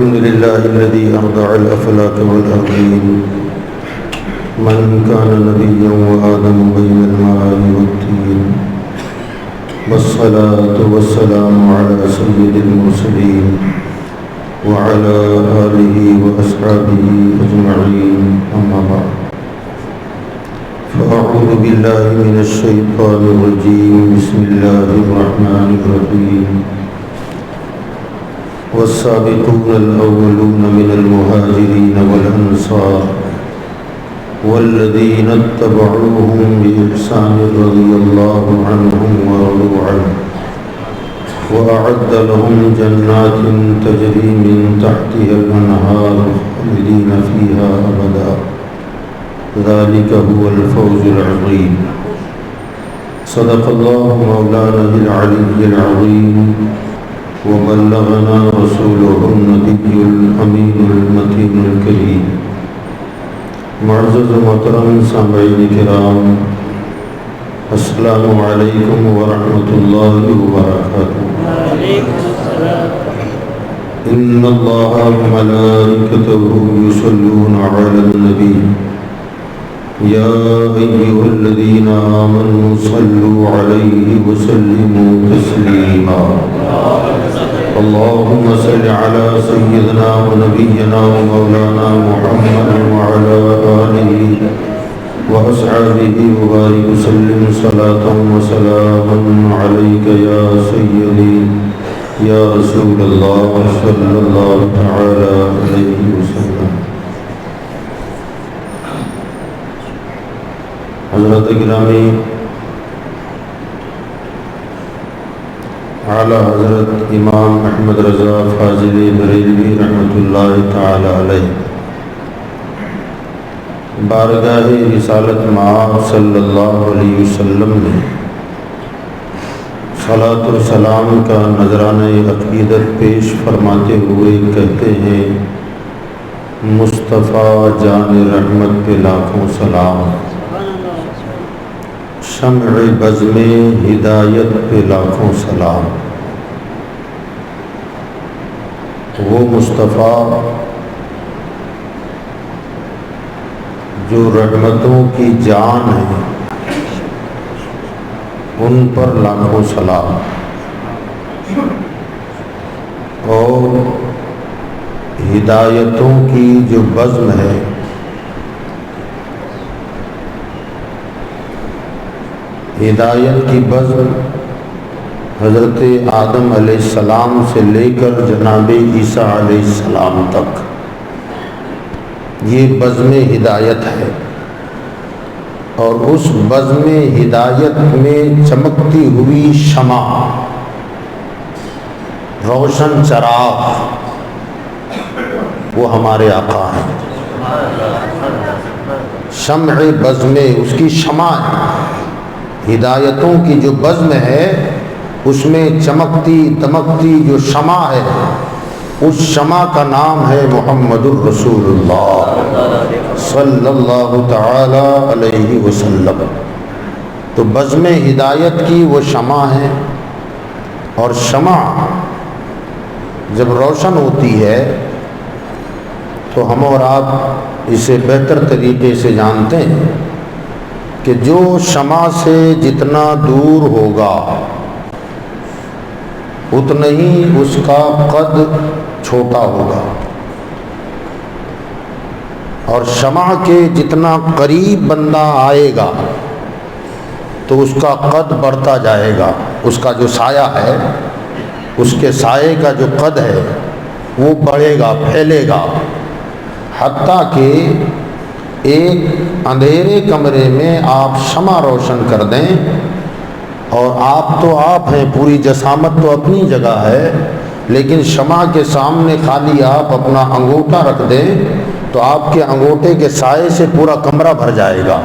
الحمد لله الذي أرضع الأفلاك والأرضين من كان نبيا وآدم بين الماء والطين والصلاة والسلام على سيد المرسلين وعلى آله وأصحابه أجمعين أما بعد فأعوذ بالله من الشيطان الرجيم بسم الله الرحمن الرحيم والسابقون الأولون من المهاجرين والأنصار والذين اتبعوهم بإحسان رضي الله عنهم ورضوا عنه وأعد لهم جنات تجري من تحتها الأنهار خالدين فيها أبدا ذلك هو الفوز العظيم صدق الله مولانا العلي العظيم وبلغنا رسوله النبي الأمين المتين الكريم معزز محترم سامعین کرام السلام علیکم ورحمۃ اللہ وبرکاتہ ان اللہ وملائکتہ یصلون علی النبی یا ایھا الذین آمنوا صلوا علیہ وسلموا تسلیما اللهم صل على سيدنا ونبينا ومولانا محمد وعلى آله وأصحابه وبارك وسلم صلاة وسلاما عليك يا سيدي يا رسول الله صلى الله تعالى عليه وسلم. حضرت گرامی اعلی حضرت امام احمد رضا فاضلی بریلوی رحمۃ اللہ تعالی علیہ بارگاہ رسالت مآب صلی اللہ علیہ وسلم میں صلاۃ و سلام کا نذرانہ عقیدت پیش فرماتے ہوئے کہتے ہیں مصطفیٰ جان رحمت پہ لاکھوں سلام، شمع بزم ہدایت پہ لاکھوں سلام. وہ مصطفیٰ جو رحمتوں کی جان ہے ان پر لاکھوں سلام، اور ہدایتوں کی جو بزم ہے ہدایت کی بزم حضرت آدم علیہ السلام سے لے کر جناب عیسیٰ علیہ السلام تک یہ بزم ہدایت ہے، اور اس بزم ہدایت میں چمکتی ہوئی شمع، روشن چراغ وہ ہمارے آقا ہیں. شمع بزم اس کی شمع ہے، ہدایتوں کی جو بزم ہے اس میں چمکتی دمکتی جو شمع ہے اس شمع کا نام ہے محمد الرسول اللہ صلی اللہ تعالی علیہ وسلم. تو بزم ہدایت کی وہ شمع ہے، اور شمع جب روشن ہوتی ہے تو ہم اور آپ اسے بہتر طریقے سے جانتے ہیں کہ جو شمع سے جتنا دور ہوگا اتنا ہی اس کا قد چھوٹا ہوگا، اور شمع کے جتنا قریب بندہ آئے گا تو اس کا قد بڑھتا جائے گا. اس کا جو سایہ ہے، اس کے سائے کا جو قد ہے وہ بڑھے گا، پھیلے گا، حتیٰ کہ ایک اندھیرے کمرے میں آپ شمع روشن کر دیں، اور آپ تو آپ ہیں، پوری جسامت تو اپنی جگہ ہے، لیکن شمع کے سامنے خالی آپ اپنا انگوٹھا رکھ دیں تو آپ کے انگوٹھے کے سائے سے پورا کمرہ بھر جائے گا،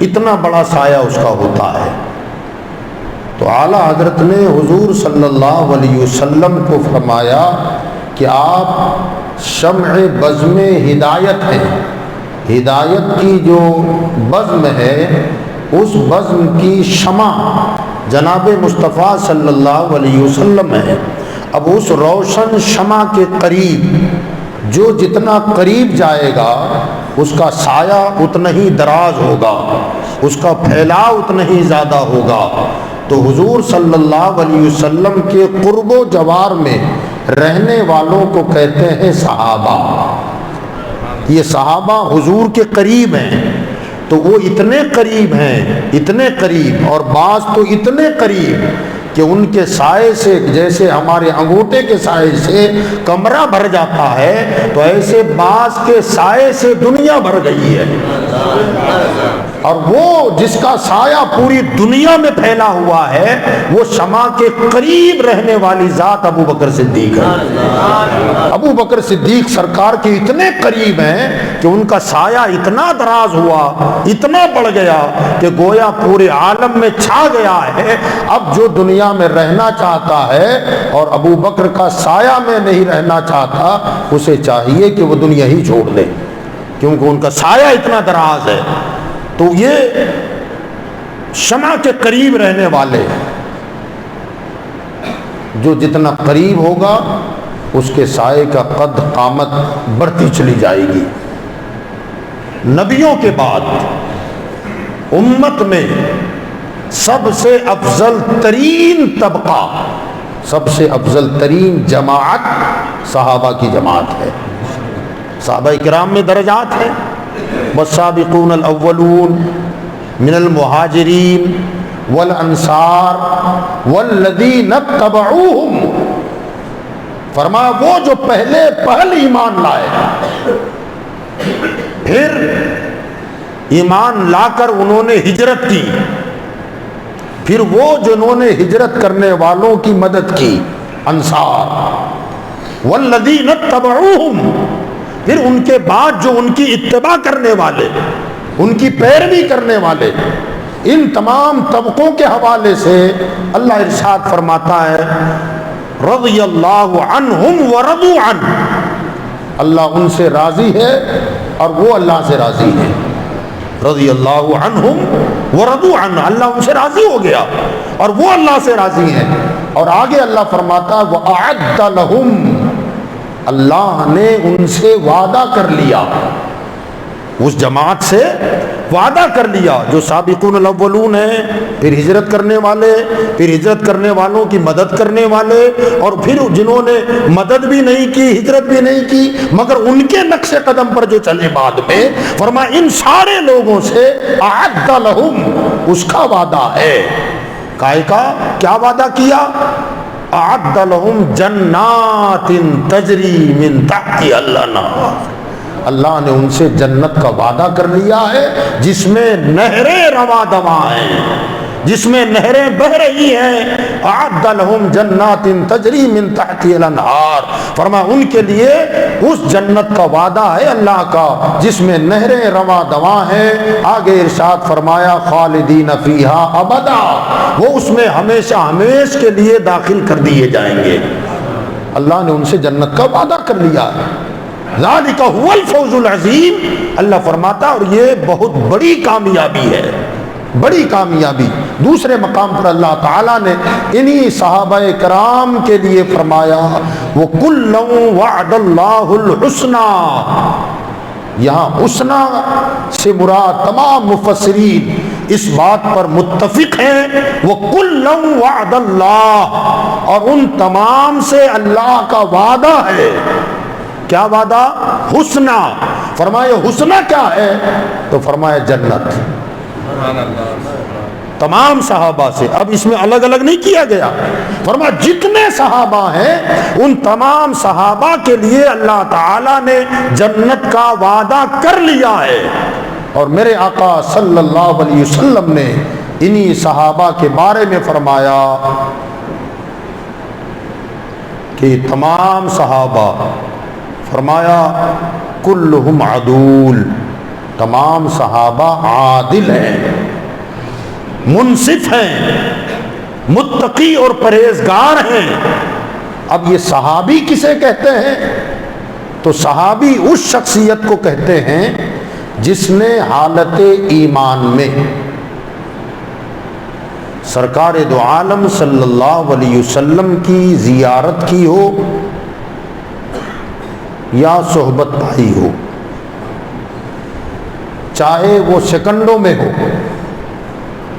اتنا بڑا سایہ اس کا ہوتا ہے. تو اعلیٰ حضرت نے حضور صلی اللہ علیہ وسلم کو فرمایا کہ آپ شمع بزم ہدایت ہیں. ہدایت کی جو بزم ہے اس بزم کی شمع جناب مصطفیٰ صلی اللہ علیہ وسلم ہے. اب اس روشن شمع کے قریب جو جتنا قریب جائے گا اس کا سایہ اتنا ہی دراز ہوگا، اس کا پھیلاؤ اتنا ہی زیادہ ہوگا۔ تو حضور صلی اللہ علیہ وسلم کے قرب و جوار میں رہنے والوں کو کہتے ہیں صحابہ۔ یہ صحابہ حضور کے قریب ہیں، تو وہ اتنے قریب ہیں، اتنے قریب، اور بعض تو اتنے قریب کہ ان کے سائے سے جیسے ہمارے انگوٹھے کے سائے سے کمرہ بھر جاتا ہے، تو ایسے بعض کے سائے سے دنیا بھر گئی ہے۔ اور وہ جس کا سایہ پوری دنیا میں پھیلا ہوا ہے وہ شمع کے قریب رہنے والی ذات ابو بکر صدیق ہے۔ ابو بکر صدیق سرکار کے اتنے قریب ہیں کہ ان کا سایہ اتنا دراز ہوا، اتنا بڑھ گیا کہ گویا پورے عالم میں چھا گیا ہے۔ اب جو دنیا میں رہنا چاہتا ہے اور ابو بکر کا سایہ میں نہیں رہنا چاہتا، اسے چاہیے کہ وہ دنیا ہی چھوڑ دے، کیونکہ ان کا سایہ اتنا دراز ہے۔ تو یہ شمع کے قریب رہنے والے، جو جتنا قریب ہوگا اس کے سائے کا قد قامت بڑھتی چلی جائے گی۔ نبیوں کے بعد امت میں سب سے افضل ترین طبقہ، سب سے افضل ترین جماعت صحابہ کی جماعت ہے۔ صحابہ کرام میں درجات ہیں، والسابقون الاولون من المہاجرین والانصار والذین اتبعوہم، فرمایا وہ جو پہل ایمان لائے، پھر ایمان لا کر انہوں نے ہجرت کی، پھر وہ جنہوں نے ہجرت کرنے والوں کی مدد کی، انصار، والذین اتبعوہم، پھر ان کے بعد جو ان کی اتباع کرنے والے، ان کی پیروی کرنے والے، ان تمام طبقوں کے حوالے سے اللہ ارشاد فرماتا ہے رضی اللہ عنہم ورضوا عنہ، اللہ ان سے راضی ہے اور وہ اللہ سے راضی ہے۔ رضی اللہ عنہم ورضوا عنہ، اللہ ان سے راضی ہو گیا اور وہ اللہ سے راضی ہیں۔ اور آگے اللہ فرماتا ہے وَأَعَدَّ لَهُمْ، اللہ نے ان سے وعدہ کر لیا، اس جماعت سے وعدہ کر لیا جو سابقون الاولون ہیں، پھر ہجرت کرنے والے، پھر ہجرت کرنے والوں کی مدد کرنے والے، اور پھر جنہوں نے مدد بھی نہیں کی، ہجرت بھی نہیں کی، مگر ان کے نقش قدم پر جو چلے بعد میں، فرمایا ان سارے لوگوں سے اعد لہم، اس کا وعدہ ہے۔ کائے کا کیا وعدہ کیا؟ اعد لہم جنات تجری من تحتها الانہار، اللہ نے ان سے جنت کا وعدہ کر لیا ہے جس میں نہریں رواں دواں ہیں، جس میں نہریں بہ رہی ہیں۔ اعد لہم جنات تجری من تحتها الانہار، فرمایا ان کے لیے اس جنت کا وعدہ ہے اللہ کا جس میں نہریں رواں دواں ہیں۔ آگے ارشاد فرمایا خالدین فیہا ابدا، وہ اس میں ہمیشہ ہمیش کے لیے داخل کر دیے جائیں گے۔ اللہ نے ان سے جنت کا وعدہ کر لیا ہے۔ ذالک هو الفوز العظیم، اللہ فرماتا اور یہ بہت بڑی کامیابی ہے، بڑی کامیابی۔ دوسرے مقام پر اللہ تعالیٰ نے انہی صحابہ کرام کے لیے فرمایا وَكُلًّا وَعَدَ اللَّهُ الْحُسْنَى، یہاں حسنہ سے مراد تمام مفسرین اس بات پر متفق ہیں وَكُلًّا وَعَدَ اللَّهُ، اور ان تمام سے اللہ کا وعدہ ہے۔ کیا وعدہ؟ حسنہ۔ فرمایا حسنہ کیا ہے؟ تو فرمایا جنت۔ تمام صحابہ سے، اب اس میں الگ الگ نہیں کیا گیا، فرمایا جتنے صحابہ ہیں ان تمام صحابہ کے لیے اللہ تعالیٰ نے جنت کا وعدہ کر لیا ہے۔ اور میرے آقا صلی اللہ علیہ وسلم نے انہی صحابہ کے بارے میں فرمایا کہ تمام صحابہ، فرمایا کلہم عدول، تمام صحابہ عادل ہیں، منصف ہیں، متقی اور پرہیزگار ہیں۔ اب یہ صحابی کسے کہتے ہیں؟ تو صحابی اس شخصیت کو کہتے ہیں جس نے حالت ایمان میں سرکار دو عالم صلی اللہ علیہ وسلم کی زیارت کی ہو یا صحبت پائی ہو، چاہے وہ سیکنڈوں میں ہو،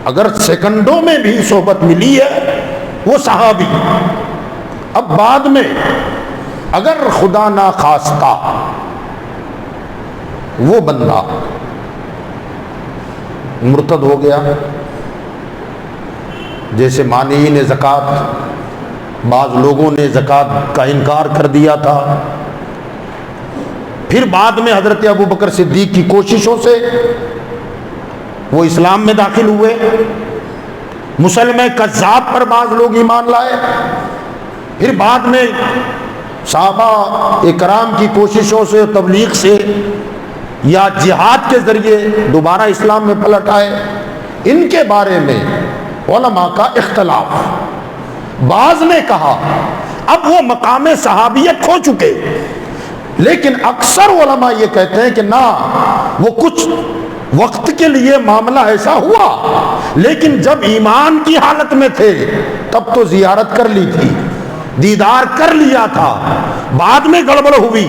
اگر سیکنڈوں میں بھی صحبت ملی ہے وہ صحابی. اب بعد میں اگر خدا نہ خواستہ وہ بندہ مرتد ہو گیا، جیسے مانعین زکوٰۃ، بعض لوگوں نے زکوٰۃ کا انکار کر دیا تھا، پھر بعد میں حضرت ابو بکر صدیق کی کوششوں سے وہ اسلام میں داخل ہوئے، مسلمہ کذاب پر بعض لوگ ایمان لائے، پھر بعد میں صحابہ اکرام کی کوششوں سے، تبلیغ سے یا جہاد کے ذریعے دوبارہ اسلام میں پلٹ آئے. ان کے بارے میں علماء کا اختلاف. بعض نے کہا اب وہ مقام صحابیت کھو چکے، لیکن اکثر علماء یہ کہتے ہیں کہ نہ، وہ کچھ وقت کے لیے معاملہ ایسا ہوا، لیکن جب ایمان کی حالت میں تھے تب تو زیارت کر لی تھی، دیدار کر لیا تھا، بعد میں گڑبڑ ہوئی،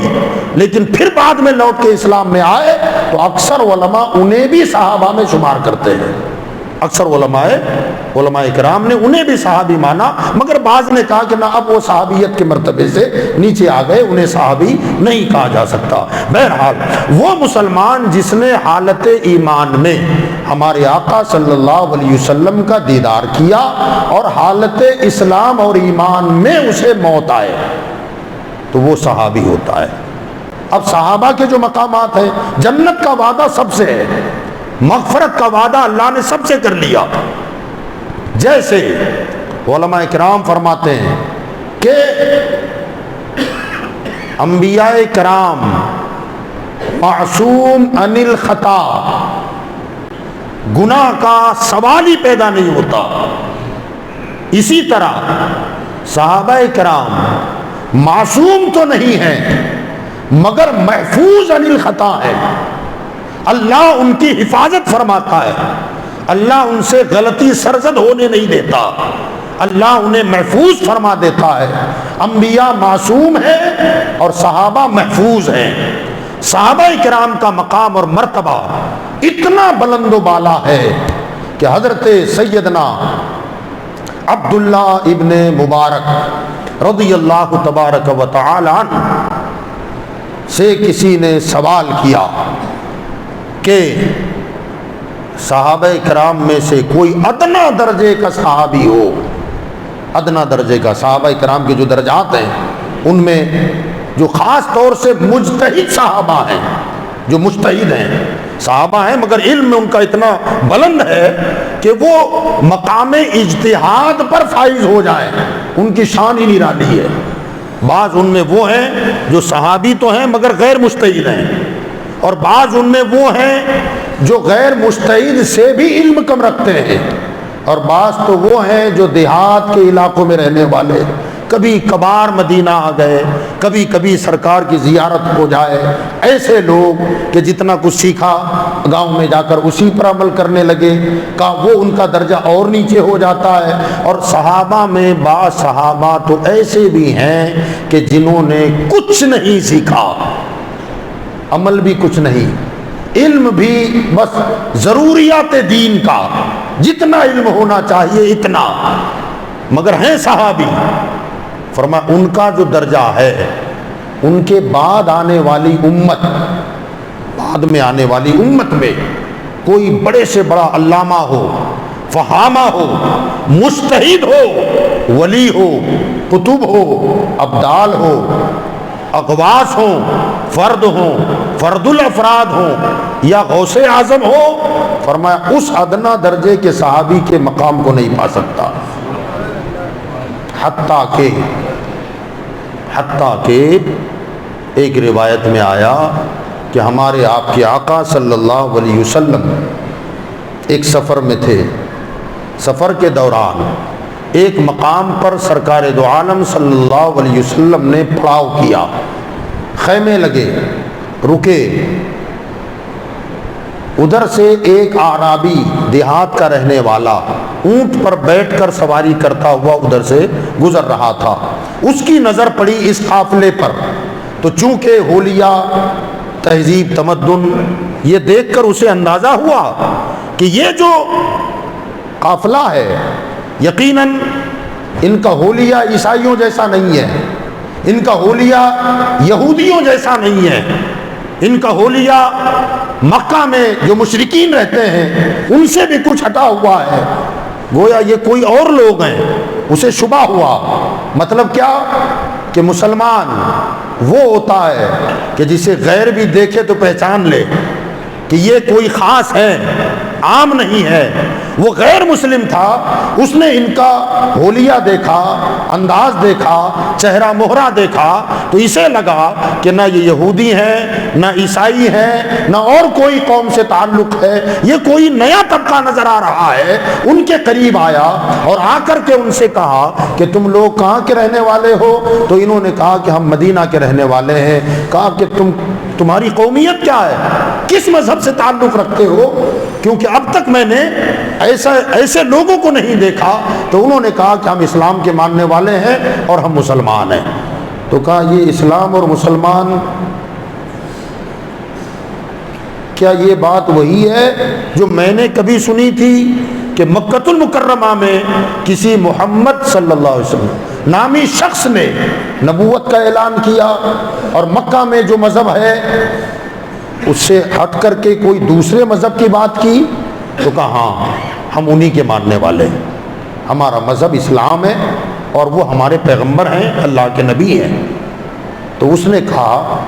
لیکن پھر بعد میں لوٹ کے اسلام میں آئے، تو اکثر علماء انہیں بھی صحابہ میں شمار کرتے ہیں. اکثر علماء کرام نے انہیں بھی صحابی مانا، مگر بعض نے کہا کہ نہ، اب وہ صحابیت کے مرتبے سے نیچے آ گئے، انہیں صحابی نہیں کہا جا سکتا. بہرحال وہ مسلمان جس نے حالت ایمان میں ہمارے آقا صلی اللہ علیہ وسلم کا دیدار کیا اور حالت اسلام اور ایمان میں اسے موت آئے تو وہ صحابی ہوتا ہے. اب صحابہ کے جو مقامات ہیں، جنت کا وعدہ سب سے ہے، مغفرت کا وعدہ اللہ نے سب سے کر لیا. جیسے علماء کرام فرماتے ہیں کہ انبیاء کرام معصوم عن الخطا، گناہ کا سوال ہی پیدا نہیں ہوتا. اسی طرح صحابہ کرام معصوم تو نہیں ہیں مگر محفوظ عن الخطا ہے. اللہ ان کی حفاظت فرماتا ہے، اللہ ان سے غلطی سرزد ہونے نہیں دیتا، اللہ انہیں محفوظ فرما دیتا ہے. انبیاء معصوم ہیں اور صحابہ محفوظ ہیں. صحابہ کرام کا مقام اور مرتبہ اتنا بلند و بالا ہے کہ حضرت سیدنا عبداللہ ابن مبارک رضی اللہ تبارک و تعالی عنہ سے کسی نے سوال کیا کہ صحابہ کرام میں سے کوئی ادنا درجے کا صحابی ہو. ادنا درجے کا، صحابہ کرام کے جو درجات ہیں ان میں جو خاص طور سے مجتہد صحابہ ہیں، جو مجتہد ہیں، صحابہ ہیں مگر علم میں ان کا اتنا بلند ہے کہ وہ مقام اجتہاد پر فائز ہو جائیں، ان کی شان ہی نرالی ہے. بعض ان میں وہ ہیں جو صحابی تو ہیں مگر غیر مجتہد ہیں، اور بعض ان میں وہ ہیں جو غیر مجتہد سے بھی علم کم رکھتے ہیں، اور بعض تو وہ ہیں جو دیہات کے علاقوں میں رہنے والے، کبھی کبھار مدینہ آ گئے، کبھی کبھی سرکار کی زیارت ہو جائے. ایسے لوگ کہ جتنا کچھ سیکھا گاؤں میں جا کر اسی پر عمل کرنے لگے، کا وہ ان کا درجہ اور نیچے ہو جاتا ہے. اور صحابہ میں بعض صحابہ تو ایسے بھی ہیں کہ جنہوں نے کچھ نہیں سیکھا، عمل بھی کچھ نہیں، علم بھی بس ضروریات دین کا جتنا علم ہونا چاہیے اتنا، مگر ہیں صحابی. فرمایا ان کا جو درجہ ہے، ان کے بعد آنے والی امت، بعد میں آنے والی امت میں کوئی بڑے سے بڑا علامہ ہو، فہامہ ہو، مجتہد ہو، ولی ہو، قطب ہو، ابدال ہو، اغواث ہوں، فرد ہوں، فرد الافراد ہوں یا غوث اعظم ہو، فرمایا اس ادنا درجے کے صحابی کے مقام کو نہیں پا سکتا. حتیٰ کہ ایک روایت میں آیا کہ ہمارے آپ کے آقا صلی اللہ علیہ وسلم ایک سفر میں تھے. سفر کے دوران ایک مقام پر سرکار دو عالم صلی اللہ علیہ وسلم نے پڑاؤ کیا، خیمے لگے، رکے. ادھر سے ایک اعرابی دیہات کا رہنے والا اونٹ پر بیٹھ کر سواری کرتا ہوا ادھر سے گزر رہا تھا. اس کی نظر پڑی اس قافلے پر، تو چونکہ حلیہ، تہذیب، تمدن، یہ دیکھ کر اسے اندازہ ہوا کہ یہ جو قافلہ ہے یقیناً ان کا حلیہ عیسائیوں جیسا نہیں ہے، ان کا حلیہ یہودیوں جیسا نہیں ہے، ان کا حلیہ مکہ میں جو مشرکین رہتے ہیں ان سے بھی کچھ ہٹا ہوا ہے، گویا یہ کوئی اور لوگ ہیں. اسے شبہ ہوا. مطلب کیا کہ مسلمان وہ ہوتا ہے کہ جسے غیر بھی دیکھے تو پہچان لے کہ یہ کوئی خاص ہے، عام نہیں ہے. وہ غیر مسلم تھا، اس نے ان کا حلیہ دیکھا، انداز دیکھا، چہرہ مہرہ دیکھا، تو اسے لگا کہ نہ یہ یہودی ہیں، نہ عیسائی ہیں، نہ اور کوئی قوم سے تعلق ہے، یہ کوئی نیا طبقہ نظر آ رہا ہے. ان کے قریب آیا اور آ کر کے ان سے کہا کہ تم لوگ کہاں کے رہنے والے ہو؟ تو انہوں نے کہا کہ ہم مدینہ کے رہنے والے ہیں. کہا کہ تمہاری قومیت کیا ہے، کس مذہب سے تعلق رکھتے ہو؟ کیونکہ اب تک میں نے ایسے لوگوں کو نہیں دیکھا. تو انہوں نے کہا کہ ہم اسلام کے ماننے والے ہیں اور ہم مسلمان ہیں. تو کہا یہ اسلام اور مسلمان، کیا یہ بات وہی ہے جو میں نے کبھی سنی تھی کہ مکۃ المکرمہ میں کسی محمد صلی اللہ علیہ وسلم نامی شخص نے نبوت کا اعلان کیا اور مکہ میں جو مذہب ہے اس سے ہٹ کر کے کوئی دوسرے مذہب کی بات کی؟ تو کہا ہاں ہم انہی کے ماننے والے ہیں، ہمارا مذہب اسلام ہے اور وہ ہمارے پیغمبر ہیں، اللہ کے نبی ہیں. تو اس نے کہا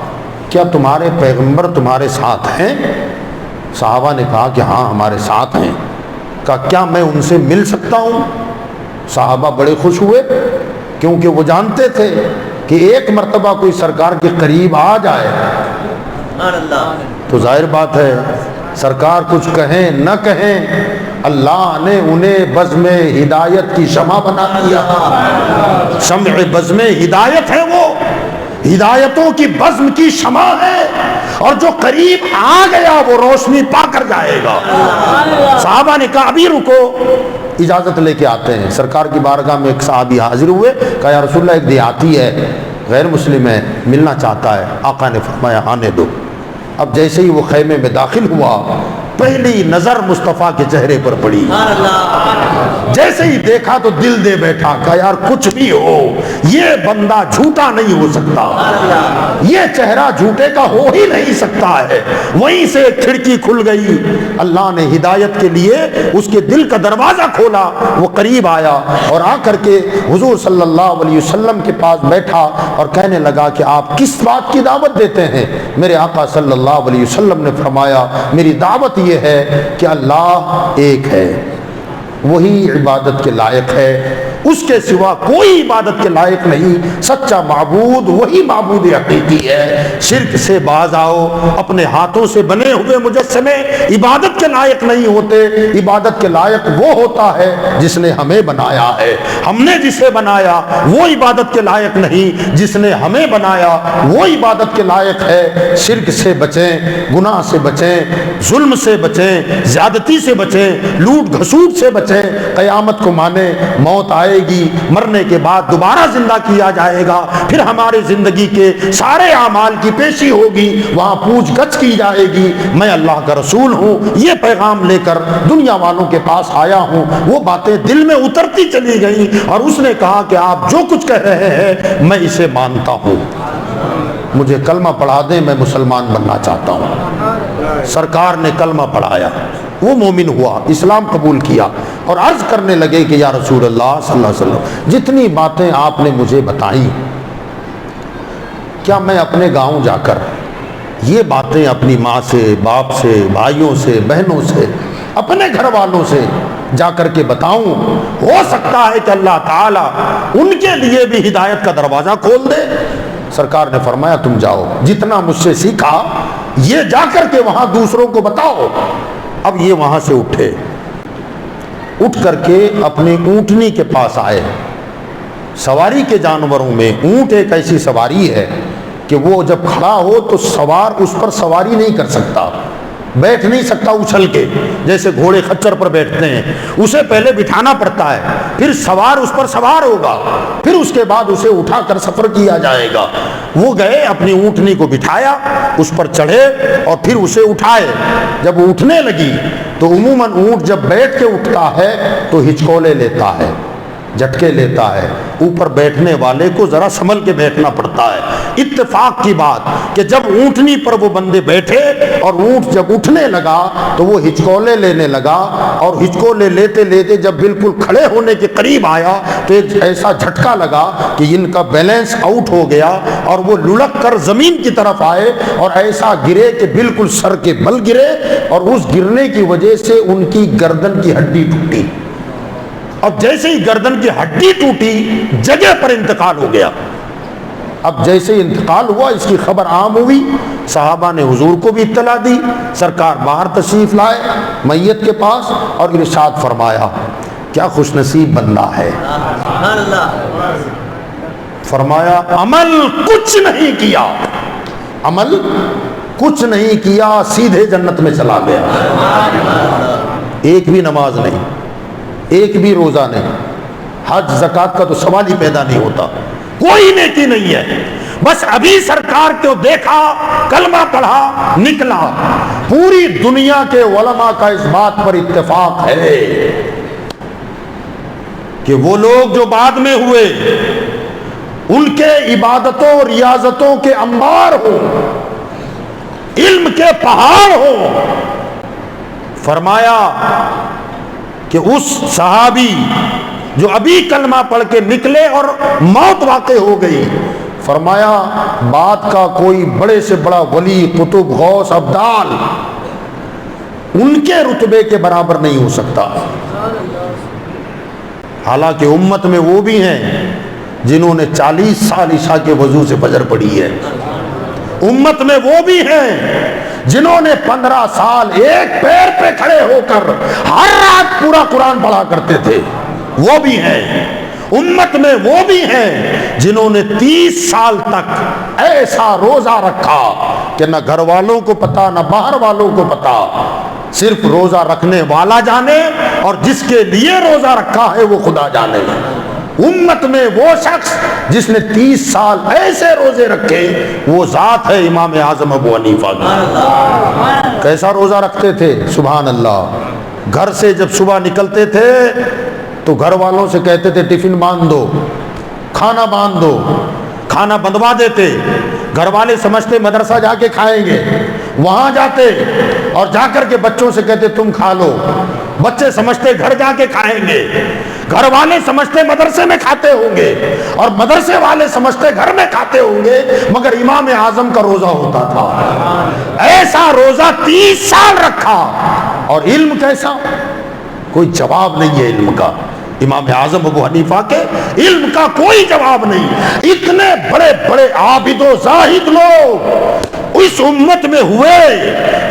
کیا تمہارے پیغمبر تمہارے ساتھ ہیں؟ صحابہ نے کہا کہ ہاں ہمارے ساتھ ہیں. کہا کیا میں ان سے مل سکتا ہوں؟ صحابہ بڑے خوش ہوئے کیونکہ وہ جانتے تھے کہ ایک مرتبہ کوئی سرکار کے قریب آ جائے تو ظاہر بات ہے سرکار کچھ کہیں نہ کہیں، اللہ نے انہیں بزم ہدایت کی شمع بنا دیا. شمع بزم ہدایت ہے، وہ ہدایتوں کی بزم کی شمع ہے، اور جو قریب آ گیا وہ روشنی پا کر جائے گا. صحابہ نے کہا ابھی رکو، اجازت لے کے آتے ہیں. سرکار کی بارگاہ میں ایک صحابی حاضر ہوئے، کہا یا رسول اللہ ایک دیہاتی ہے، غیر مسلم ہے، ملنا چاہتا ہے. آقا نے فرمایا آنے دو. اب جیسے ہی وہ خیمے میں داخل ہوا پہلی نظر مصطفیٰ کے چہرے پر پڑی، جیسے ہی دیکھا تو دل دے بیٹھا. کہا یار کچھ بھی ہو یہ بندہ جھوٹا نہیں ہو سکتا، یہ چہرہ جھوٹے کا ہو ہی نہیں سکتا ہے. وہیں سے کھڑکی کھل گئی، اللہ نے ہدایت کے لیے اس کے دل کا دروازہ کھولا. وہ قریب آیا اور آ کر کے حضور صلی اللہ علیہ وسلم کے پاس بیٹھا اور کہنے لگا کہ آپ کس بات کی دعوت دیتے ہیں؟ میرے آقا صلی اللہ علیہ وسلم نے فرمایا میری دعوت یہ ہے کہ اللہ ایک ہے، وہی عبادت کے لائق ہے، اس کے سوا کوئی عبادت کے لائق نہیں. سچا معبود وہی معبود حقیقی ہے. شرک سے باز آؤ. اپنے ہاتھوں سے بنے ہوئے مجسمے عبادت کے لائق نہیں ہوتے. عبادت کے لائق وہ ہوتا ہے جس نے ہمیں بنایا ہے. ہم نے جسے بنایا وہ عبادت کے لائق نہیں، جس نے ہمیں بنایا وہ عبادت کے لائق ہے. شرک سے بچیں، گناہ سے بچیں، ظلم سے بچیں، زیادتی سے بچیں، لوٹ گھسوٹ سے بچیں. قیامت کو مانیں، موت آئے گی، مرنے کے بعد دوبارہ زندہ کیا جائے گا، پھر ہماری زندگی کے سارے اعمال کی پیشی ہوگی، وہاں پوچھ گچھ کی جائے گی. میں اللہ کا رسول ہوں، یہ پیغام لے کر دنیا والوں کے پاس آیا ہوں. وہ باتیں دل میں اترتی چلی گئیں اور اس نے کہا کہ آپ جو کچھ کہہ رہے ہیں میں اسے مانتا ہوں، مجھے کلمہ پڑھا دیں، میں مسلمان بننا چاہتا ہوں. سرکار نے کلمہ پڑھایا، وہ مومن ہوا، اسلام قبول کیا اور عرض کرنے لگے کہ یا رسول اللہ صلی اللہ علیہ وسلم جتنی باتیں آپ نے مجھے بتائیں کیا میں اپنے گاؤں جا کر یہ باتیں اپنی ماں سے، باپ سے، بھائیوں سے، بہنوں سے، اپنے گھر والوں سے جا کر کے بتاؤں؟ ہو سکتا ہے کہ اللہ تعالیٰ ان کے لیے بھی ہدایت کا دروازہ کھول دے. سرکار نے فرمایا تم جاؤ، جتنا مجھ سے سیکھا یہ جا کر کے وہاں دوسروں کو بتاؤ. اب یہ وہاں سے اٹھ کر کے اپنی اونٹنی کے پاس آئے. سواری کے جانوروں میں اونٹ ایک ایسی سواری ہے کہ وہ جب کھڑا ہو تو سوار اس پر سواری نہیں کر سکتا، بیٹھ نہیں سکتا اچھل کے، جیسے گھوڑے خچر پر بیٹھتے ہیں، اسے پہلے بٹھانا پڑتا ہے، پھر سوار اس پر سوار ہوگا، پھر اس کے بعد اسے اٹھا کر سفر کیا جائے گا۔ وہ گئے، اپنی اونٹنی کو بٹھایا، اس پر چڑھے اور پھر اسے اٹھائے۔ جب اٹھنے لگی تو عموماً اونٹ جب بیٹھ کے اٹھتا ہے تو ہچکولے لیتا ہے، جھٹکے لیتا ہے، اوپر بیٹھنے والے کو ذرا سنبھل کے بیٹھنا پڑتا ہے۔ اتفاق کی بات کہ جب اونٹنی پر وہ بندے بیٹھے اور اونٹ جب اٹھنے لگا تو وہ ہچکولے لینے لگا، اور ہچکولے لیتے لیتے جب بالکل کھڑے ہونے کے قریب آیا تو ایک ایسا جھٹکا لگا کہ ان کا بیلنس آؤٹ ہو گیا اور وہ لڑک کر زمین کی طرف آئے اور ایسا گرے کہ بالکل سر کے بل گرے، اور اس گرنے کی وجہ سے ان کی گردن کی ہڈی ٹوٹی۔ اب جیسے ہی گردن کی ہڈی ٹوٹی جگہ پر انتقال ہو گیا۔ اب جیسے ہی انتقال ہوا اس کی خبر عام ہوئی، صحابہ نے حضور کو بھی اطلاع دی، سرکار باہر تشریف لائے میت کے پاس اور ارشاد فرمایا کیا خوش نصیب بندہ ہے۔ فرمایا عمل کچھ نہیں کیا، عمل کچھ نہیں کیا، سیدھے جنت میں چلا گیا۔ ایک بھی نماز نہیں، ایک بھی روزہ نہیں، حج زکوٰۃ کا تو سوال ہی پیدا نہیں ہوتا، کوئی نیکی نہیں ہے، بس ابھی سرکار کو دیکھا، کلمہ پڑھا، نکلا۔ پوری دنیا کے علماء کا اس بات پر اتفاق ہے کہ وہ لوگ جو بعد میں ہوئے ان کے عبادتوں ریاضتوں کے انبار ہوں، علم کے پہاڑ ہوں۔ فرمایا کہ اس صحابی جو ابھی کلمہ پڑھ کے نکلے اور موت واقع ہو گئی، فرمایا بات کا کوئی بڑے سے بڑا ولی، قطب، غوث، ابدال ان کے رتبے کے برابر نہیں ہو سکتا۔ حالانکہ امت میں وہ بھی ہیں جنہوں نے 40 سال عشاء کے وضو سے فجر پڑھی ہے، امت میں وہ بھی ہیں جنہوں نے 15 سال ایک پیر پہ کھڑے ہو کر ہر رات پورا قرآن پڑھا کرتے تھے، وہ بھی ہیں۔ امت میں وہ بھی ہیں جنہوں نے 30 سال تک ایسا روزہ رکھا کہ نہ گھر والوں کو پتا نہ باہر والوں کو پتا، صرف روزہ رکھنے والا جانے اور جس کے لیے روزہ رکھا ہے وہ خدا جانے۔ امت میں وہ شخص جس نے 30 سال ایسے روزے رکھے وہ ذات ہے امام اعظم ابو حنیفہ کی۔ کیسا روزہ رکھتے تھے، سبحان اللہ۔ گھر سے جب صبح نکلتے تھے تو گھر والوں سے کہتے تھے ٹفن باندھ دو، کھانا باندھ دو، کھانا بندوا دیتے، گھر والے سمجھتے مدرسہ جا کے کھائیں گے، وہاں جاتے اور جا کر کے بچوں سے کہتے تم کھا لو، بچے سمجھتے گھر جا کے کھائیں گے، گھر والے سمجھتے مدرسے میں کھاتے ہوں گے اور مدرسے والے سمجھتے گھر میں کھاتے ہوں گے، مگر امام اعظم کا روزہ ہوتا تھا۔ ایسا روزہ 30 سال رکھا، اور علم کیسا، کوئی جواب نہیں ہے علم کا۔ امام اعظم ابو حنیفہ کے علم کا کوئی جواب نہیں۔ اتنے بڑے بڑے عابد و زاہد لوگ اس امت میں ہوئے،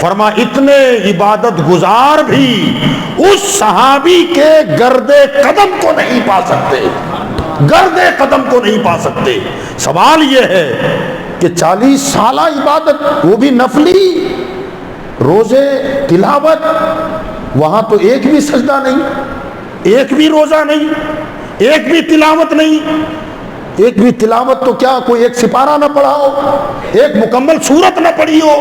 فرما اتنے عبادت گزار بھی اس صحابی کے گرد قدم کو نہیں پا سکتے، گرد قدم کو نہیں پا سکتے۔ سوال یہ ہے کہ 40 سالہ عبادت، وہ بھی نفلی، روزے، تلاوت، وہاں تو ایک بھی سجدہ نہیں، ایک بھی روزہ نہیں، ایک بھی تلاوت نہیں۔ ایک بھی تلاوت تو کیا کوئی ایک سپارہ نہ پڑھا ہو، ایک مکمل سورت نہ پڑھی ہو،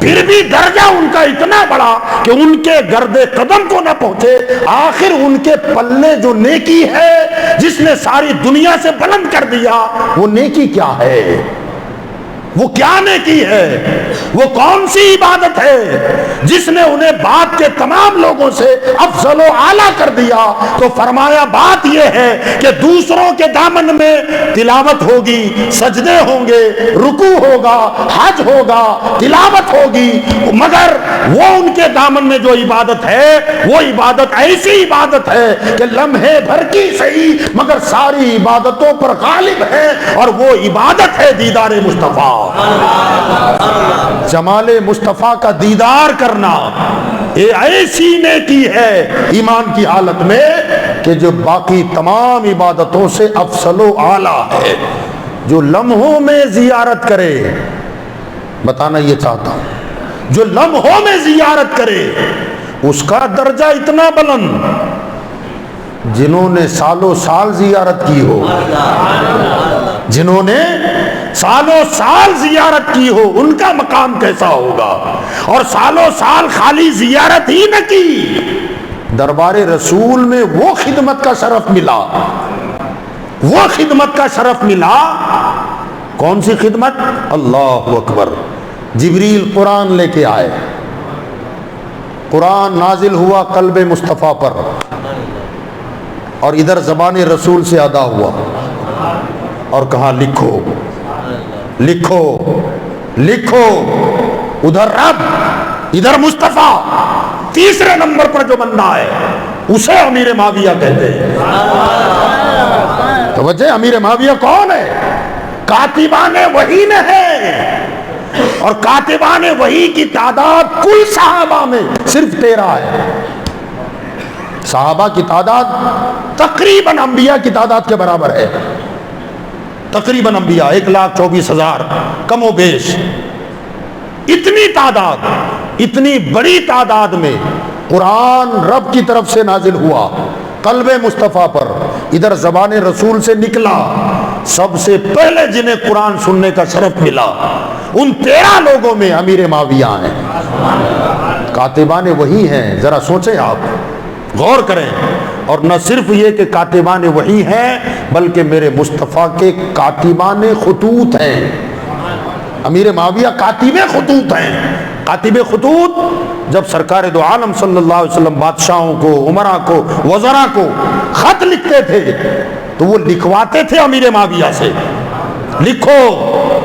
پھر بھی درجہ ان کا اتنا بڑا کہ ان کے گرد قدم کو نہ پہنچے۔ آخر ان کے پلے جو نیکی ہے جس نے ساری دنیا سے بلند کر دیا، وہ نیکی کیا ہے، وہ کیا نیکی ہے، وہ کون سی عبادت ہے جس نے انہیں بعد کے تمام لوگوں سے افضل و اعلیٰ کر دیا؟ تو فرمایا بات یہ ہے کہ دوسروں کے دامن میں تلاوت ہوگی، سجدے ہوں گے، رکوع ہوگا، حج ہوگا، تلاوت ہوگی، مگر وہ ان کے دامن میں جو عبادت ہے وہ عبادت ایسی عبادت ہے کہ لمحے بھر کی صحیح مگر ساری عبادتوں پر غالب ہے، اور وہ عبادت ہے دیدار مصطفیٰ۔ جمال مصطفیٰ کا دیدار کرنا یہ ایسی نیکی ہے ایمان کی حالت میں کہ جو باقی تمام عبادتوں سے افضل و اعلیٰ ہے۔ جو لمحوں میں زیارت کرے، بتانا یہ چاہتا ہوں، جو لمحوں میں زیارت کرے اس کا درجہ اتنا بلند جنہوں نے سالوں سال زیارت کی ہو، جنہوں نے سالوں سال زیارت کی ہو ان کا مقام کیسا ہوگا، اور سالوں سال خالی زیارت ہی نہ کی، دربار رسول میں وہ خدمت کا شرف ملا، وہ خدمت کا شرف ملا۔ کون سی خدمت؟ اللہ اکبر، جبریل قرآن لے کے آئے، قرآن نازل ہوا قلب مصطفیٰ پر، اور ادھر زبان رسول سے ادا ہوا، اور کہا لکھو لکھو لکھو، ادھر رب ادھر مصطفیٰ، تیسرے نمبر پر جو بندہ ہے اسے امیر معاویہ کہتے ہیں۔ توجہ، امیر معاویہ کون ہے؟ کاتبان وحی میں ہے، اور کاتبان وحی کی تعداد کل صحابہ میں صرف 13 ہے۔ صحابہ کی تعداد تقریباً انبیاء کی تعداد کے برابر ہے، تقریباً انبیاء 1,24,000 کم و بیش، اتنی تعداد، اتنی بڑی تعداد میں قرآن رب کی طرف سے نازل ہوا قلب مصطفیٰ پر، ادھر زبان رسول سے نکلا، سب سے پہلے جنہیں قرآن سننے کا شرف ملا ان 13 لوگوں میں امیر معاویہ ہیں، کاتبان وحی ہیں۔ ذرا سوچیں آپ، غور کریں، اور نہ صرف یہ کہ کاتبان وحی ہیں بلکہ میرے مصطفیٰ کے کاتبان خطوط ہیں۔ امیر معاویہ کاتب خطوط ہیں۔ کاتب خطوط جب سرکار دو عالم صلی اللہ علیہ وسلم بادشاہوں کو، عمراء کو، وزراء کو خط لکھتے تھے تو وہ لکھواتے تھے امیر معاویہ سے، لکھو۔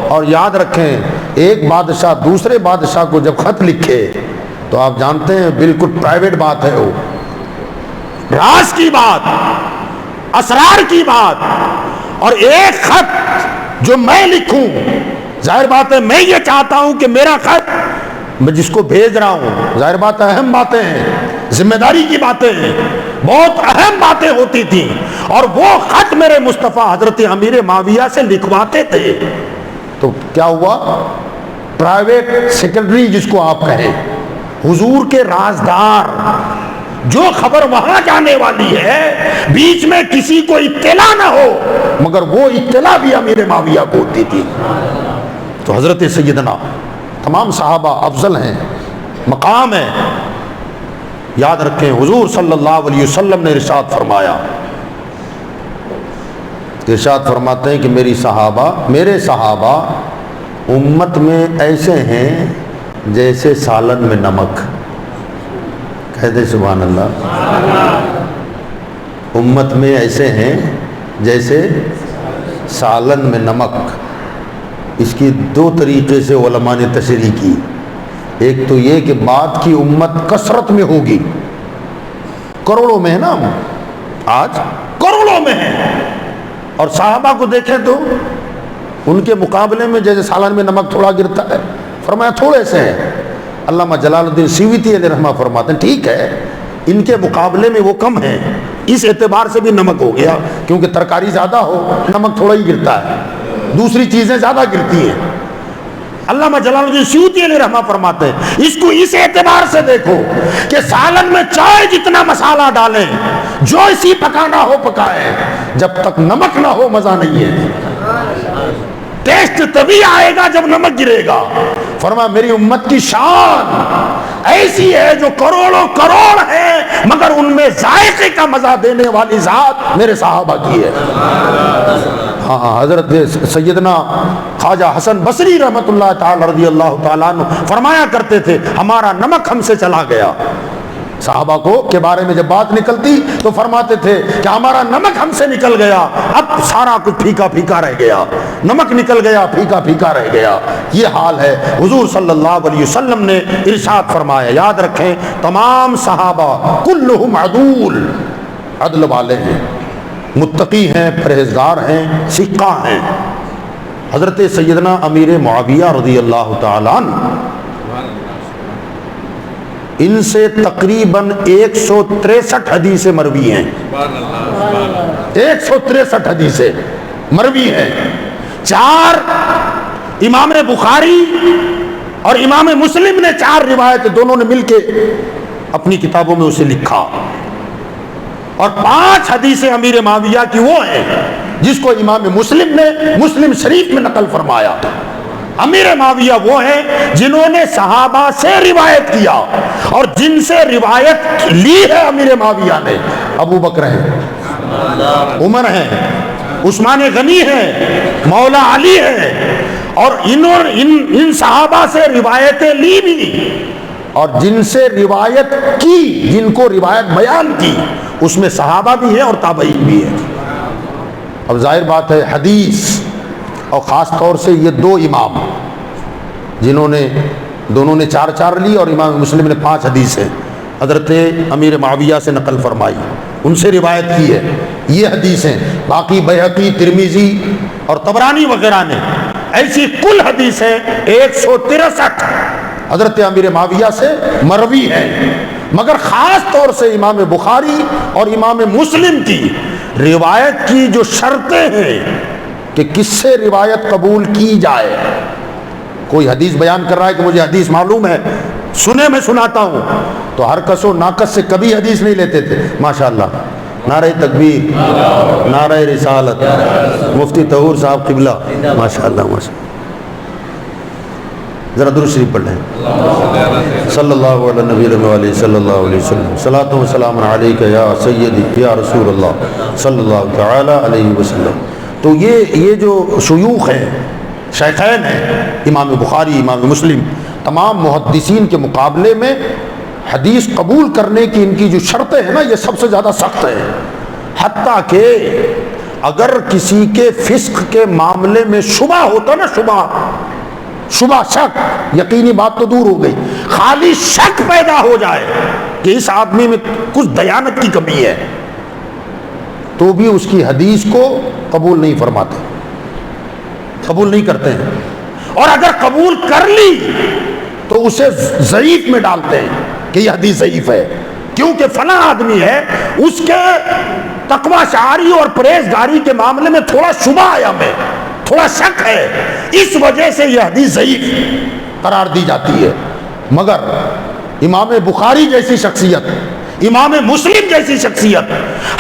اور یاد رکھیں، ایک بادشاہ دوسرے بادشاہ کو جب خط لکھے تو آپ جانتے ہیں بالکل پرائیویٹ بات ہے، وہ راز کی بات، اسرار کی بات، اور ایک خط جو میں لکھوں، ظاہر بات ہے میں یہ چاہتا ہوں کہ میرا خط میں جس کو بھیج رہا ہوں، ظاہر بات ہے اہم باتیں ہیں، ذمہ داری کی باتیں ہیں، بہت اہم باتیں ہوتی تھیں، اور وہ خط میرے مصطفیٰ حضرت امیر معاویہ سے لکھواتے تھے۔ تو کیا ہوا؟ پرائیویٹ سیکرٹری جس کو آپ کہیں، حضور کے رازدار، جو خبر وہاں جانے والی ہے بیچ میں کسی کو اطلاع نہ ہو، مگر وہ اطلاع بھی امیر معاویہ کو ہوتی تھی۔ تو حضرت سیدنا تمام صحابہ افضل ہیں، مقام ہے۔ یاد رکھیں، حضور صلی اللہ علیہ وسلم نے ارشاد فرمایا، ارشاد فرماتے ہیں کہ میرے صحابہ امت میں ایسے ہیں جیسے سالن میں نمک، کہتے سبحان اللہ، امت میں ایسے ہیں جیسے سالن میں نمک۔ اس کی 2 طریقے سے علماء نے تشریح کی، ایک تو یہ کہ بعد کی امت کثرت میں ہوگی، کروڑوں میں ہے نا، آج کروڑوں میں ہے، اور صحابہ کو دیکھیں تو ان کے مقابلے میں جیسے سالن میں نمک تھوڑا گرتا ہے، فرمایا تھوڑے سے ہیں۔ علامہ جلال الدین سیوطی علیہ رحمہ فرماتے ہیں ٹھیک ہے ان کے مقابلے میں وہ کم ہیں، اس اعتبار سے بھی نمک ہو گیا، کیونکہ ترکاری زیادہ ہو نمک تھوڑا ہی گرتا ہے، دوسری چیزیں زیادہ گرتی ہیں۔ علامہ جلال الدین سیوطی علیہ رحمہ فرماتے ہیں اس کو اس اعتبار سے دیکھو کہ سالن میں چائے جتنا مسالہ ڈالیں، جو اسی پکانا ہو پکائیں، جب تک نمک نہ ہو مزہ نہیں ہے، ٹیسٹ تبھی آئے گا جب نمک گرے گا۔ فرمایا میری امت کی شان ایسی ہے جو کروڑوں کروڑ ہے مگر ان میں ذائقے کا مزہ دینے والی ذات میرے صحابہ کی ہے۔ ہاں، حضرت سیدنا خواجہ حسن بصری رحمۃ اللہ تعالی رضی اللہ تعالیٰ عنہ فرمایا کرتے تھے ہمارا نمک ہم سے چلا گیا۔ صحابہ کو کے بارے میں جب بات نکلتی تو فرماتے تھے کہ ہمارا نمک ہم سے نکل گیا، اب سارا کچھ پھیکا پھیکا رہ گیا، نمک نکل گیا پھیکا پھیکا رہ گیا۔ یہ حال ہے۔ حضور صلی اللہ علیہ وسلم نے ارشاد فرمایا، یاد رکھیں تمام صحابہ کلہم عدول، عدل والے ہیں، متقی ہیں، پرہیزگار ہیں، سکہ ہیں۔ حضرت سیدنا امیر معاویہ رضی اللہ تعالیٰ عنہ، ان سے تقریباً 163 حدیثیں مروی ہیں، 163 حدیثیں مروی ہیں۔ 4 امام بخاری اور امام مسلم نے 4 روایت دونوں نے مل کے اپنی کتابوں میں اسے لکھا، اور 5 حدیثیں امیر معاویہ کی وہ ہیں جس کو امام مسلم نے مسلم شریف میں نقل فرمایا۔ امیر معاویہ وہ ہیں جنہوں نے صحابہ سے روایت کیا، اور جن سے روایت لی ہے امیر معاویہ نے ابو بکر ہیں، عمر ہیں، عثمان غنی ہیں، مولا علی ہیں، اور ان صحابہ سے روایتیں لی بھی، اور جن سے روایت کی، جن کو روایت بیان کی، اس میں صحابہ بھی ہیں اور تابعین بھی ہیں۔ اب ظاہر بات ہے حدیث، اور خاص طور سے یہ 2 امام جنہوں نے دونوں نے 4 لی، اور امام مسلم نے 5 حدیثیں حضرت امیر معاویہ سے نقل فرمائی، ان سے روایت کی ہے یہ حدیثیں۔ باقی بیہقی، ترمذی اور طبرانی وغیرہ نے ایسی کل حدیثیں 163 حضرت امیر معاویہ سے مروی ہیں، مگر خاص طور سے امام بخاری اور امام مسلم کی روایت کی جو شرطیں ہیں کہ کس سے روایت قبول کی جائے۔ کوئی حدیث بیان کر رہا ہے کہ مجھے حدیث معلوم ہے، سنے میں سناتا ہوں، تو ہر کس و ناقص سے کبھی حدیث نہیں لیتے تھے۔ ماشاءاللہ، نعرہ تکبیر، نعرہ رسالت، مفتی طہور صاحب قبلہ، ماشاءاللہ ماشاءاللہ۔ ذرا درود شریف پڑھ لیں، صلی اللہ علیہ نبی علیہ صلی اللہ علیہ وسلم، صلاۃ و سلام علیک یا سیدی یا رسول اللہ صلی اللہ تعالی علیہ وسلم۔ تو یہ جو شیوخ ہیں، شیخین ہیں، امام بخاری، امام مسلم، تمام محدثین کے مقابلے میں حدیث قبول کرنے کی ان کی جو شرطیں ہیں نا، یہ سب سے زیادہ سخت ہیں۔ حتیٰ کہ اگر کسی کے فسق کے معاملے میں شبہ ہوتا نا، شبہ شک، یقینی بات تو دور ہو گئی، خالی شک پیدا ہو جائے کہ اس آدمی میں کچھ دیانت کی کمی ہے، تو بھی اس کی حدیث کو قبول نہیں فرماتے، قبول نہیں کرتے ہیں، اور اگر قبول کر لی تو اسے ضعیف میں ڈالتے ہیں کہ یہ حدیث ضعیف ہے، کیونکہ فلاں آدمی ہے، اس کے تقوی شعاری اور پرہیزگاری کے معاملے میں تھوڑا شبہ ہے، ہمیں تھوڑا شک ہے، اس وجہ سے یہ حدیث ضعیف قرار دی جاتی ہے۔ مگر امام بخاری جیسی شخصیت، امام مسلم جیسی شخصیت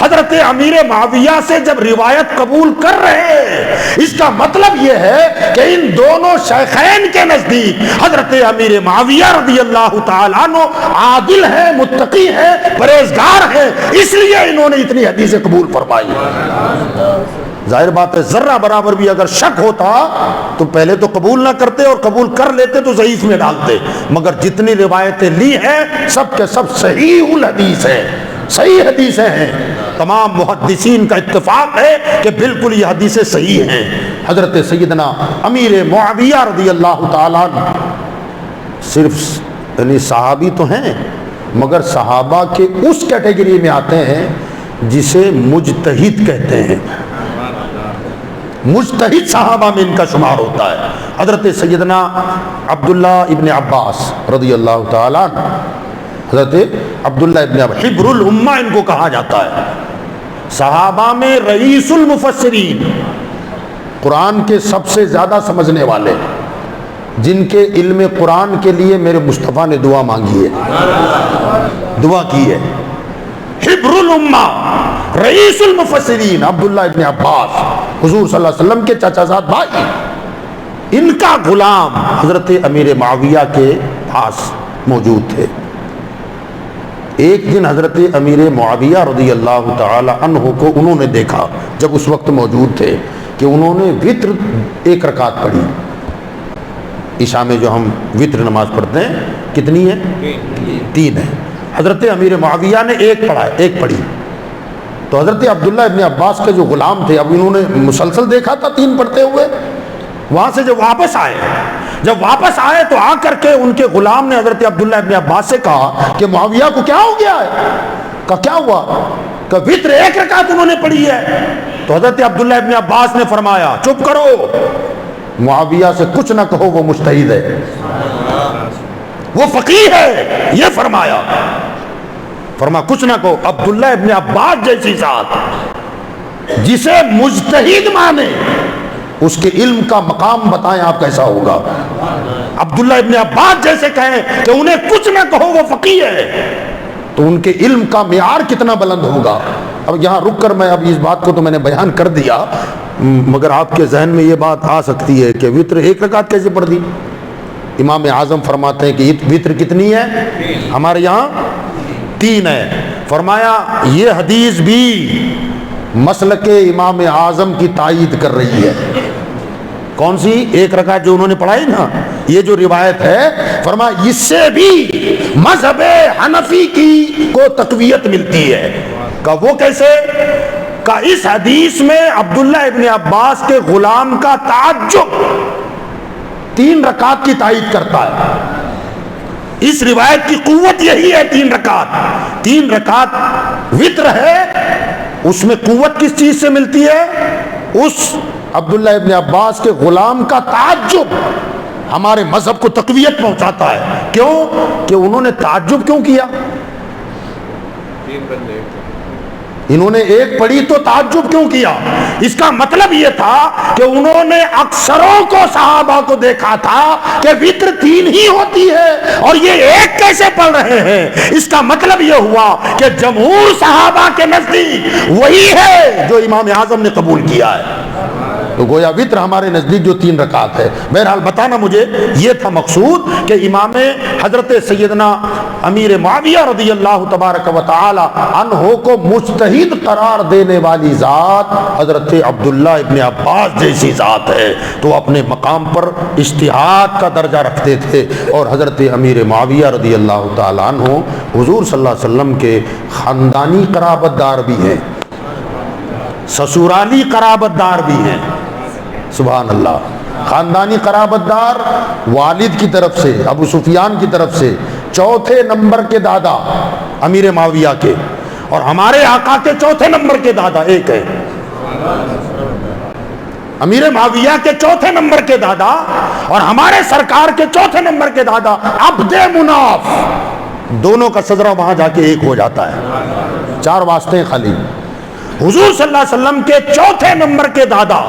حضرت امیر معاویہ سے جب روایت قبول کر رہے ہیں، اس کا مطلب یہ ہے کہ ان دونوں شیخین کے نزدیک حضرت امیر معاویہ رضی اللہ تعالیٰ عنہ عادل ہیں، متقی ہیں، پرہیزگار ہیں، اس لیے انہوں نے اتنی حدیثیں قبول فرمائی۔ ظاہر بات ہے ذرہ برابر بھی اگر شک ہوتا تو پہلے تو قبول نہ کرتے، اور قبول کر لیتے تو ضعیف میں ڈالتے، مگر جتنی روایتیں لی ہیں سب کے سب صحیح الحدیث ہیں، صحیح حدیثیں ہیں، تمام محدثین کا اتفاق ہے کہ بالکل یہ حدیثیں صحیح ہیں۔ حضرت سیدنا امیر معاویہ رضی اللہ تعالیٰ صرف یعنی صحابی تو ہیں، مگر صحابہ کے اس کیٹیگری میں آتے ہیں جسے مجتہد کہتے ہیں، مجتہد صحابہ میں ان کا شمار ہوتا ہے۔ حضرت سیدنا عبداللہ ابن عباس رضی اللہ تعالیٰ عنہ، حضرت عبداللہ ابن عباس حبر الامہ ان کو کہا جاتا ہے، صحابہ میں رئیس المفسرین، قرآن کے سب سے زیادہ سمجھنے والے، جن کے علم قرآن کے لیے میرے مصطفیٰ نے دعا مانگی ہے، دعا کی ہے۔ حبر الامہ، رئیس المفسرین عبداللہ ابن عباس، حضور صلی اللہ علیہ وسلم کے چچا زاد بھائی، ان کا غلام حضرت امیر معاویہ کے پاس موجود تھے۔ ایک دن حضرت امیر معاویہ رضی اللہ تعالی عنہ کو انہوں نے دیکھا، جب اس وقت موجود تھے، کہ انہوں نے وتر 1 رکعت پڑھی۔ عشاء میں جو ہم وتر نماز پڑھتے ہیں کتنی ہے؟ 3 ہے۔ حضرت امیر معاویہ نے 1 پڑھا، 1 پڑھی۔ تو حضرت عبداللہ ابن عباس کے جو غلام تھے، اب انہوں نے مسلسل دیکھا تھا 3 پڑھتے ہوئے، وہاں سے جب واپس آئے تو آ کر کے ان کے غلام نے حضرت عبداللہ ابن عباس سے کہا کہ معاویہ کو کیا ہو گیا ہے؟ کہا کیا ہوا؟ کہ وتر 1 رکعت انہوں نے پڑھی ہے۔ تو حضرت عبداللہ ابن عباس نے فرمایا چپ کرو، معاویہ سے کچھ نہ کہو، وہ مجتہد ہے، وہ فقیہ ہے، یہ فرمایا کچھ نہ کہو۔ عبداللہ ابن عباس جیسی ذات جسے مجتہد مانے، اس کے علم کا مقام بتائیں آپ کیسا ہوگا. عبداللہ ابن عباس جیسے کہیں کہ انہیں کچھ نہ کہو وہ فقیہ ہے, تو ان کے علم کا معیار کتنا بلند ہوگا. اب یہاں رک کر میں اب اس بات کو تو میں نے بیان کر دیا, مگر آپ کے ذہن میں یہ بات آ سکتی ہے کہ وتر 1 رکعت کیسے پڑھ دی؟ امام اعظم فرماتے ہیں کہ وتر کتنی ہے؟ ہمارے یہاں 3 ہے. فرمایا یہ حدیث بھی مسلک امام اعظم کی تائید کر رہی ہے. کون سی 1 رکعت جو انہوں نے پڑھائی نا, یہ جو روایت ہے, فرمایا اس سے بھی مذہب حنفی کی کو تقویت ملتی ہے. کہ وہ کیسے؟ کہ اس حدیث میں عبداللہ ابن عباس کے غلام کا تعجب 3 رکعت کی تائید کرتا ہے. اس روایت کی قوت یہی ہے, 3 رکعت. 3 رکعت وتر ہے, اس میں قوت کس چیز سے ملتی ہے؟ اس عبداللہ ابن عباس کے غلام کا تعجب ہمارے مذہب کو تقویت پہنچاتا ہے. کیوں؟ کہ انہوں نے تعجب کیوں کیا؟ انہوں نے 1 پڑھی تو تعجب کیوں کیا؟ اس کا مطلب یہ تھا کہ انہوں نے اکثروں کو صحابہ کو دیکھا تھا کہ وتر 3 ہی ہوتی ہے اور یہ 1 کیسے پڑھ رہے ہیں. اس کا مطلب یہ ہوا کہ جمہور صحابہ کے نزدیک وہی ہے جو امام اعظم نے قبول کیا ہے. تو گویا وتر ہمارے نزدیک جو 3 رکعت ہے. بہرحال بتانا مجھے یہ تھا مقصود کہ امام حضرت سیدنا امیر معاویہ رضی اللہ تبارک و تعالی عنہ کو مجتہد قرار دینے والی ذات حضرت عبداللہ ابن عباس جیسی ذات ہے, تو اپنے مقام پر اجتہاد کا درجہ رکھتے تھے. اور حضرت امیر معاویہ رضی اللہ تعالی عنہ حضور صلی اللہ علیہ وسلم کے خاندانی قرابت دار بھی ہیں, سسرالی قرابت دار بھی ہیں. سبحان اللہ. خاندانی قرابت دار والد کی طرف سے, ابو سفیان کی طرف سے 4تھے نمبر کے دادا امیر معاویہ کے, اور ہمارے آقا کے 4تھے نمبر کے دادا ایک ہے. امیر معاویہ کے 4تھے نمبر کے دادا اور ہمارے سرکار کے 4تھے نمبر کے دادا عبد مناف, دونوں کا سدرہ وہاں جا کے ایک ہو جاتا ہے. 4 واسطے خالی. حضور صلی اللہ علیہ وسلم کے 4تھے نمبر کے دادا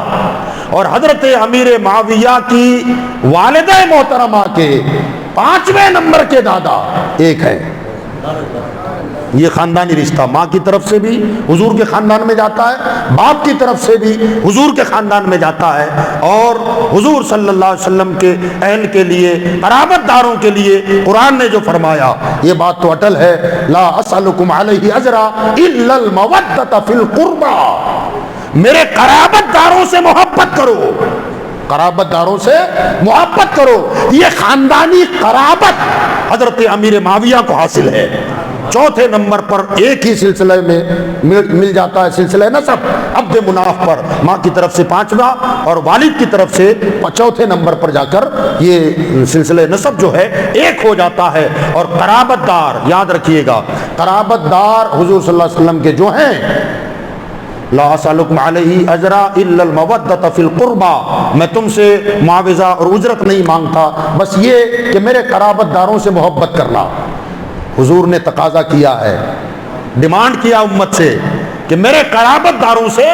اور حضرت امیر معاویہ کی والدہ محترمہ کے 5ویں نمبر کے دادا ایک ہے. یہ خاندانی رشتہ ماں کی طرف سے بھی حضور کے خاندان میں جاتا ہے, باپ کی طرف سے بھی حضور کے خاندان میں جاتا ہے. اور حضور صلی اللہ علیہ وسلم کے اہل کے لیے, قرابت داروں کے لیے قرآن نے جو فرمایا یہ بات تو اٹل ہے, لا اسألکم علیہ اجرا الا المودۃ فی القربى, میرے قرابت داروں سے محبت کرو, قرابت داروں سے محبت کرو. یہ خاندانی قرابت حضرت امیر معاویہ کو حاصل ہے. 4تھے نمبر پر ایک ہی سلسلے میں مل جاتا ہے, سلسلہ نسب عبد مناف پر, ماں کی طرف سے 5واں اور والد کی طرف سے 4تھے نمبر پر جا کر یہ سلسلہ نسب جو ہے ایک ہو جاتا ہے. اور قرابت دار یاد رکھیے گا, قرابت دار حضور صلی اللہ علیہ وسلم کے جو ہیں, لا اسألکم علیہ اجرا الا المودۃ فی القربى, میں تم سے معاوضہ اور اجرت نہیں مانگتا, بس یہ کہ میرے قرابت داروں سے محبت کرنا. حضور نے تقاضا کیا ہے, ڈیمانڈ کیا امت سے کہ میرے قرابت داروں سے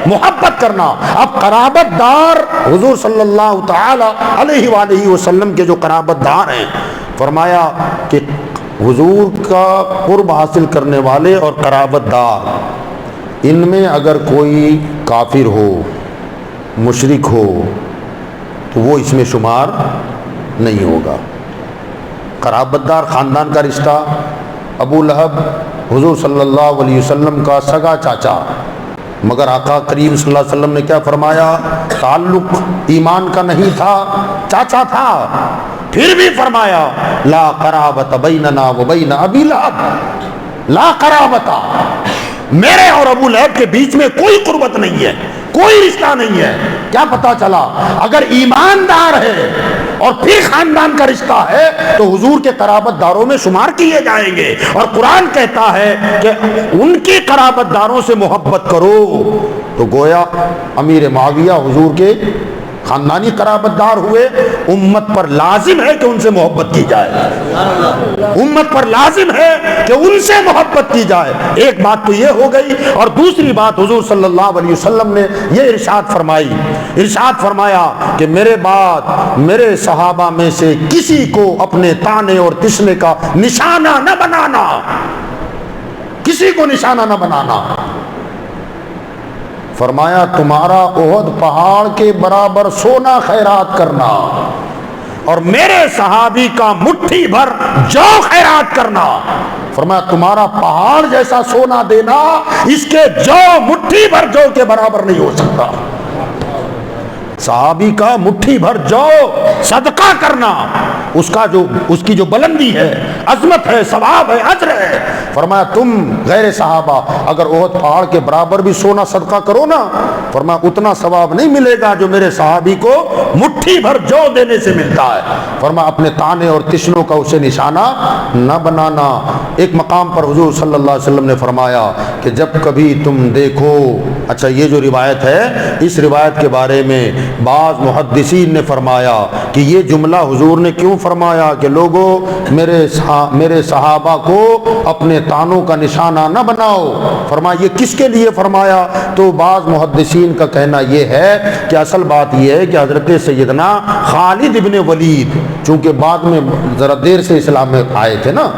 محبت کرنا. اب قرابت دار حضور صلی اللہ تعالی علیہ وآلہ وسلم کے جو قرابت دار ہیں, فرمایا کہ حضور کا قرب حاصل کرنے والے اور قرابت دار, ان میں اگر کوئی کافر ہو, مشرک ہو, تو وہ اس میں شمار نہیں ہوگا. قرابت دار خاندان کا رشتہ, ابو لہب حضور صلی اللہ علیہ وسلم کا سگا چاچا, مگر آقا کریم صلی اللہ علیہ وسلم نے کیا فرمایا, تعلق ایمان کا نہیں تھا, چاچا تھا, پھر بھی فرمایا لا قرابت بیننا و بین ابی لہب, لا قرابت, میرے اور ابو لہب کے بیچ میں کوئی قربت نہیں ہے, کوئی رشتہ نہیں ہے. کیا پتا چلا, اگر ایماندار ہے اور پھر خاندان کا رشتہ ہے تو حضور کے قرابت داروں میں شمار کیے جائیں گے. اور قرآن کہتا ہے کہ ان کی قرابت داروں سے محبت کرو. تو گویا امیر معاویہ حضور کے خاندانی قرابت دار ہوئے، امت پر لازم ہے کہ ان سے محبت کی جائے، امت پر لازم ہے کہ ان سے محبت کی جائے۔ ایک بات تو یہ ہو گئی، اور دوسری بات حضور صلی اللہ علیہ وسلم نے یہ ارشاد فرمائی، ارشاد فرمایا کہ میرے بعد میرے صحابہ میں سے کسی کو اپنے طعنے اور تشنے کا نشانہ نہ بنانا، کسی کو نشانہ نہ بنانا۔ فرمایا تمہارا احد پہاڑ کے برابر سونا خیرات کرنا، اور میرے صحابی کا مٹھی بھر جو خیرات کرنا۔ فرمایا تمہارا پہاڑ جیسا سونا دینا، اس کے جو مٹھی بھر جو کے برابر نہیں ہو سکتا۔ صحابی کا مٹھی بھر جو صدقہ کرنا، اس کی جو بلندی ہے، عظمت ہے، ثواب ہے، اجر ہے۔ فرمایا تم غیر صحابہ اگر احد پہاڑ کے برابر بھی سونا صدقہ کرو نا، فرمایا اتنا ثواب نہیں ملے گا جو میرے صحابی کو مٹھی بھر جو دینے سے ملتا ہے۔ فرمایا اپنے طعنے اور تشنوں کا اسے نشانہ نہ بنانا۔ ایک مقام پر حضور صلی اللہ علیہ وسلم نے فرمایا کہ جب کبھی تم دیکھو، اچھا یہ جو روایت ہے، اس روایت کے بارے میں بعض محدثین نے فرمایا کہ یہ جملہ حضور نے کیوں فرمایا کہ لوگوں میرے صحابہ کو اپنے طعنوں کا نشانہ نہ بناؤ، فرمایا یہ کس کے لیے فرمایا؟ تو بعض محدثین کا کہنا یہ ہے کہ اصل بات یہ ہے کہ حضرت سیدنا خالد ابن ولید چونکہ بعد میں ذرا دیر سے اسلام میں آئے تھے نا،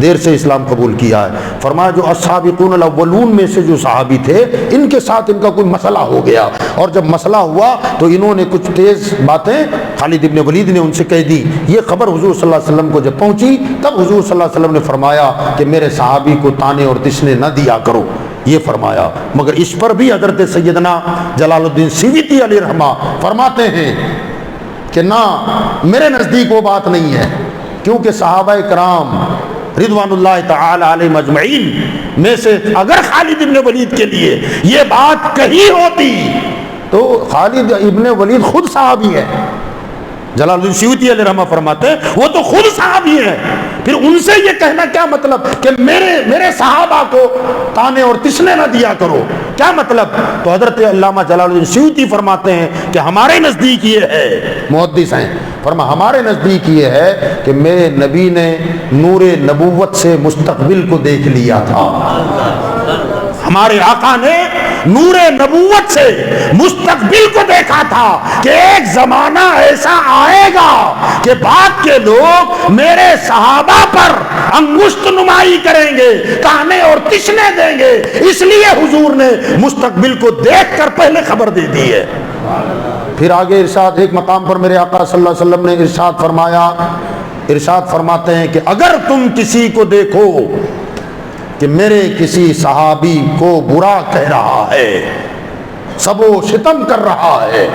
دیر سے اسلام قبول کیا ہے، فرمایا جو السابقون الاولون میں سے جو صحابی تھے ان کے ساتھ ان کا کوئی مسئلہ ہو گیا، اور جب مسئلہ ہوا تو انہوں نے کچھ تیز باتیں خالد ابن ولید نے ان سے کہہ دی۔ یہ خبر حضور صلی اللہ علیہ وسلم کو جب پہنچی تب حضور صلی اللہ علیہ وسلم نے فرمایا کہ میرے صحابی کو طعنے اور تشنے نہ دیا کرو، یہ فرمایا۔ مگر اس پر بھی حضرت سیدنا جلال الدین سیوطی علیہ رحمہ فرماتے ہیں کہ نہ، میرے نزدیک وہ بات نہیں ہے، کیونکہ صحابہ کرام رضوان اللہ تعالی علیہ اجمعین میں سے اگر خالد ابن ولید کے لیے یہ بات کہی ہوتی تو خالد ابن ولید خود صحابی ہے، جلال الدین سیوطی علیہ رحمہ فرماتے ہیں وہ تو خود صحابی ہیں، پھر ان سے یہ کہنا کیا مطلب کہ میرے صحابہ کو طعنے اور تشنے نہ دیا کرو، کیا مطلب؟ تو حضرت علامہ جلال الدین سیوطی فرماتے ہیں کہ ہمارے نزدیک یہ ہے، محدث ہیں، فرما ہمارے نزدیک یہ ہے کہ میرے نبی نے نور نبوت سے مستقبل کو دیکھ لیا تھا، ہمارے آقا نے نور نبوت سے مستقبل کو دیکھا تھا کہ ایک زمانہ ایسا آئے گا کہ بعد کے لوگ میرے صحابہ پر انگشت نمائی کریں گے، طعنے اور تشنے دیں گے، اس لیے حضور نے مستقبل کو دیکھ کر پہلے خبر دے دی ہے۔ پھر آگے ارشاد، ایک مقام پر میرے آقا صلی اللہ علیہ وسلم نے ارشاد فرمایا، ارشاد فرماتے ہیں کہ اگر تم کسی کو دیکھو کہ میرے کسی صحابی کو برا کہہ رہا ہے، سب و شتم کر رہا ہے،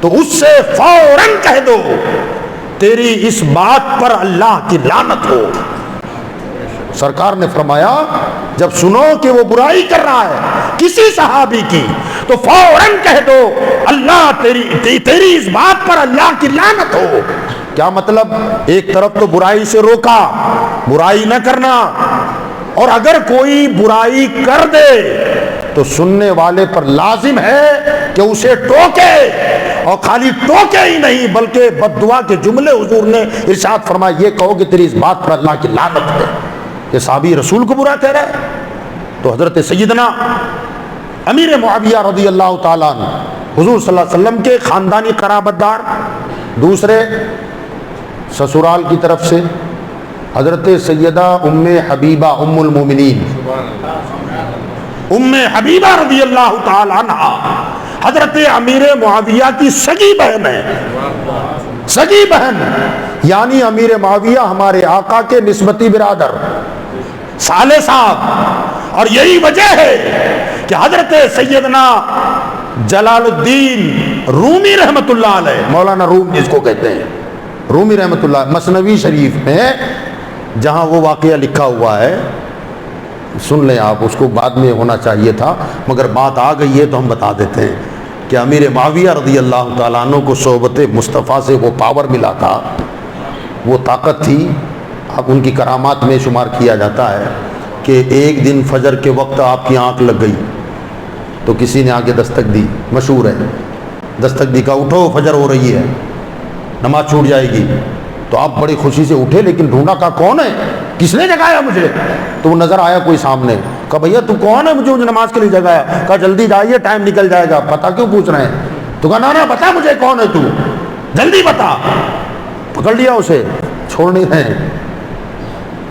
تو اس سے فوراً کہہ دو تیری اس بات پر اللہ کی لعنت ہو۔ سرکار نے فرمایا جب سنو کہ وہ برائی کر رہا ہے کسی صحابی کی تو فوراً کہہ دو اللہ تیری اس بات پر اللہ کی لعنت ہو۔ کیا مطلب؟ ایک طرف تو برائی سے روکا، برائی نہ کرنا، اور اگر کوئی برائی کر دے تو سننے والے پر لازم ہے کہ اسے ٹوکے، اور خالی ٹوکے ہی نہیں بلکہ بد دعا کے جملے حضور نے ارشاد فرمایا یہ کہو کہ تیری اس بات پر اللہ کی لعنت ہے، کہ صحابی رسول کو برا کہہ رہا ہے۔ تو حضرت سیدنا امیر معاویہ رضی اللہ تعالیٰ عنہ حضور صلی اللہ علیہ وسلم کے خاندانی قرابت دار، دوسرے سسرال کی طرف سے حضرت سیدہ ام حبیبہ ام المومنین ام حبیبہ رضی اللہ تعالی عنہ حضرت امیر معاویہ کی سگی بہن ہے، سگی بہن، یعنی امیر معاویہ ہمارے آقا کے نسبتی برادر سالے صاحب، اور یہی وجہ ہے کہ حضرت سیدنا جلال الدین رومی رحمت اللہ علیہ، مولانا روم جس کو کہتے ہیں، رومی رحمت اللہ، مثنوی شریف میں جہاں وہ واقعہ لکھا ہوا ہے سن لیں آپ، اس کو بعد میں ہونا چاہیے تھا مگر بات آ گئی ہے تو ہم بتا دیتے ہیں کہ امیر معاویہ رضی اللہ تعالیٰ عنہ کو صحبت مصطفیٰ سے وہ پاور ملا تھا، وہ طاقت تھی، اب ان کی کرامات میں شمار کیا جاتا ہے کہ ایک دن فجر کے وقت آپ کی آنکھ لگ گئی تو کسی نے آگے دستک دی، مشہور ہے، دستک دی، کہا اٹھو فجر ہو رہی ہے، نماز چھوٹ جائے گی. تو آپ بڑی خوشی سے اٹھے، لیکن ڈھونڈا، کہا کون ہے، کس نے جگایا مجھے؟ تو وہ نظر آیا کوئی سامنے. کہا بھیا تو کون ہے مجھے نماز کے لیے جگایا؟ کہا جلدی جائیے ٹائم نکل جائے گا. پتہ کیوں پوچھ رہے ہیں؟ تو کہا نا بتا مجھے کون ہے تو، جلدی بتا. پکڑ لیا اسے، چھوڑ نہیں رہے.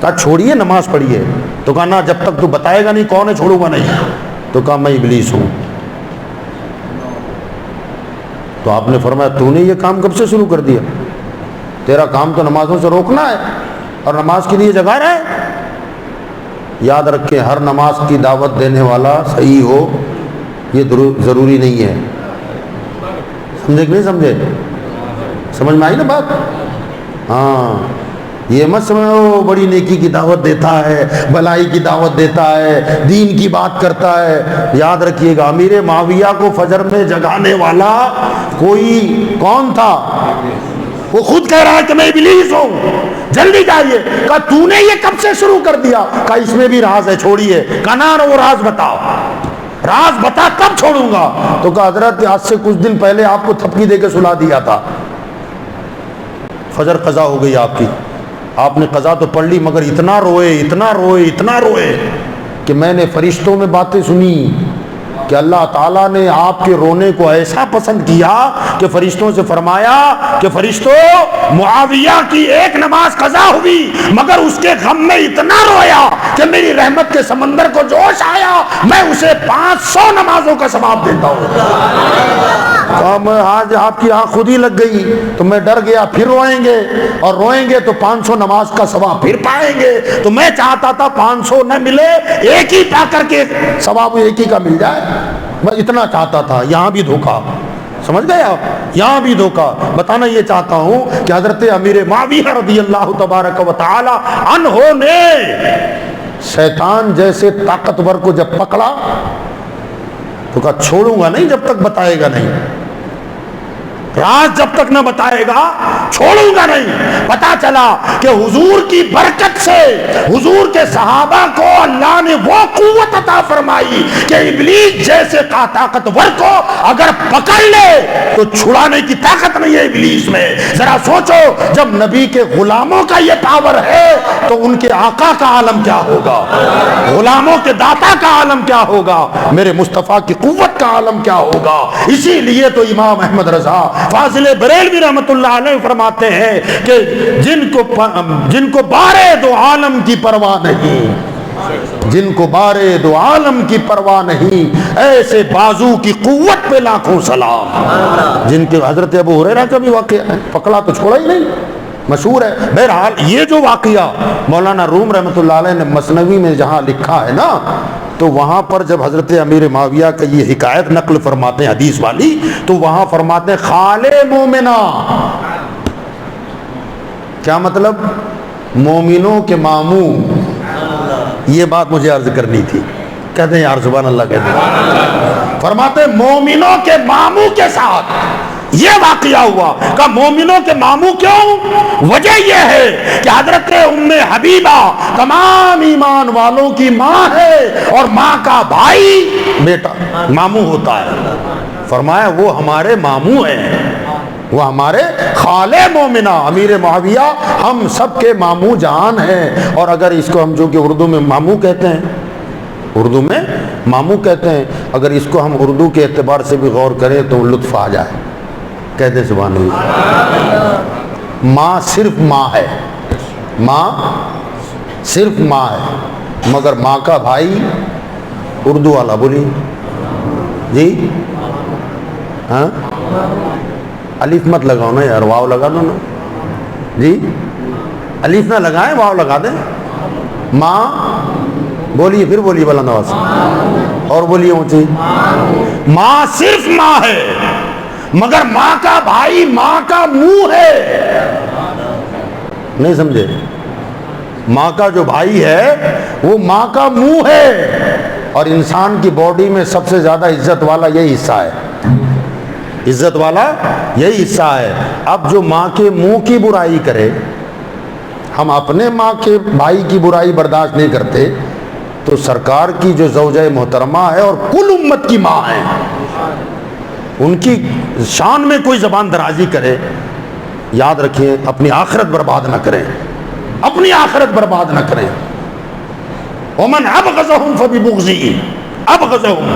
کہا چھوڑیے نماز پڑھیے. تو کہا نا جب تک تو بتائے گا نہیں کون ہے چھوڑوں گا نہیں. تو کہا میں ابلیس ہوں. تو آپ نے فرمایا تو نے یہ کام کب سے شروع کر دیا؟ تیرا کام تو نمازوں سے روکنا ہے اور نماز کے لیے جگا رہا ہے. یاد رکھیں ہر نماز کی دعوت دینے والا صحیح ہو یہ ضروری نہیں ہے. سمجھے کہ نہیں سمجھے؟ سمجھ میں آئی نا بات؟ ہاں، یہ مت سمجھو بڑی نیکی کی دعوت دیتا ہے، بھلائی کی دعوت دیتا ہے، دین کی بات کرتا ہے. یاد رکھیے گا امیر معاویہ کو فجر میں جگانے والا کوئی کون تھا؟ وہ خود کہہ رہا ہے کہ میں ابلیس ہوں، جلدی جائیے. کہا تو نے یہ کب سے شروع کر دیا؟ کہا اس میں بھی راز ہے، چھوڑیے. کہا نا وہ راز بتاؤ، راز بتا کب چھوڑوں گا. تو کہا حضرت آج سے کچھ دن پہلے آپ کو تھپکی دے کے سلا دیا تھا، فجر قضا ہو گئی آپ کی، آپ نے قضا تو پڑھ لی مگر اتنا روئے اتنا روئے اتنا روئے کہ میں نے فرشتوں میں باتیں سنی کہ اللہ تعالیٰ نے آپ کے رونے کو ایسا پسند کیا کہ فرشتوں سے فرمایا کہ فرشتوں معاویہ کی ایک نماز قضا ہوئی مگر اس کے غم میں اتنا رویا کہ میری رحمت کے سمندر کو جوش آیا، میں اسے 500 نمازوں کا ثواب دیتا ہوں. آج آپ کی آنکھ خود ہی لگ گئی تو میں ڈر گیا پھر روئیں گے، اور روئیں گے تو 500 نماز کا ثواب پھر پائیں گے. تو میں چاہتا تھا 500 نہ ملے، ایک ہی پا کر کے ثواب ایک ہی کا مل جائے، میں اتنا چاہتا تھا. یہاں بھی دھوکا، سمجھ گئے آپ؟ یہاں بھی دھوکا. بتانا یہ چاہتا ہوں کہ حضرت امیر معاویہ رضی اللہ تبارک و تعالی عنہ نے شیطان جیسے طاقتور کو جب پکڑا تو کہا چھوڑوں گا نہیں جب تک بتائے گا نہیں، راز جب تک نہ بتائے گا چھوڑوں گا نہیں. پتا چلا کہ حضور کی برکت سے حضور کے صحابہ کو اللہ نے وہ قوت عطا فرمائی کہ ابلیس جیسے کا طاقتور کو اگر پکڑ لے تو چھڑانے کی طاقت نہیں ہے ابلیس میں. ذرا سوچو جب نبی کے غلاموں کا یہ پاور ہے تو ان کے آقا کا عالم کیا ہوگا، غلاموں کے داتا کا عالم کیا ہوگا، میرے مصطفیٰ کی قوت کا عالم کیا ہوگا. اسی لیے تو امام احمد رضا فاضل بریلوی رحمۃ اللہ علیہ فرماتے ہیں کہ جن کو بارے دو عالم کی پرواہ نہیں، جن کو بارے دو عالم کی پرواہ نہیں، ایسے بازو کی قوت پہ لاکھوں سلام. جن کے حضرت ابو ہریرہ کا بھی واقعہ ہے، پکڑا تو چھوڑا ہی نہیں، مشہور ہے. بہرحال یہ جو واقعہ مولانا روم رحمۃ اللہ علیہ نے مثنوی میں جہاں لکھا ہے نا، تو وہاں پر جب حضرت امیر معاویہ کا یہ حکایت نقل فرماتے ہیں حدیث والی، تو وہاں فرماتے ہیں خالے مومنہ. کیا مطلب؟ مومنوں کے ماموں. یہ بات مجھے عرض کرنی تھی. کہتے ہیں یار سبحان اللہ، کہتے ہیں فرماتے ہیں مومنوں کے ماموں کے ساتھ یہ واقعہ ہوا. کہ مومنوں کے ماموں کیوں؟ وجہ یہ ہے کہ حضرت ام حبیبہ تمام ایمان والوں کی ماں ہے اور ماں کا بھائی بیٹا ماموں ہوتا ہے. فرمایا وہ ہمارے ماموں ہیں، وہ ہمارے خالے مومنہ امیر معاویہ ہم سب کے ماموں جان ہیں. اور اگر اس کو ہم جو کہ اردو میں ماموں کہتے ہیں، اردو میں ماموں کہتے ہیں، اگر اس کو ہم اردو کے اعتبار سے بھی غور کریں تو لطف آ جائے. کہتے ہیں سبحان اللہ. ماں صرف ماں ہے، ماں صرف ماں ہے، مگر ماں کا بھائی اردو والا بولی جی ہاں، الف مت لگاؤ نا یار، واو لگا دو نا جی، الف نہ لگائیں واو لگا دیں. ماں بولیے، پھر بولیے بلند آواز سے، اور بولیے اونچی. ماں صرف ماں ہے مگر ماں کا بھائی ماں کا منہ ہے. نہیں سمجھے؟ ماں کا جو بھائی ہے وہ ماں کا منہ ہے. اور انسان کی باڈی میں سب سے زیادہ عزت والا یہی حصہ ہے، عزت والا یہی حصہ ہے. اب جو ماں کے منہ کی برائی کرے، ہم اپنے ماں کے بھائی کی برائی برداشت نہیں کرتے، تو سرکار کی جو زوجہ محترمہ ہے اور کل امت کی ماں ہے، ان کی شان میں کوئی زبان درازی کرے، یاد رکھیں اپنی آخرت برباد نہ کریں، اپنی آخرت برباد نہ کریں۔ ومن ابغضهم فببغضی ابغضهم،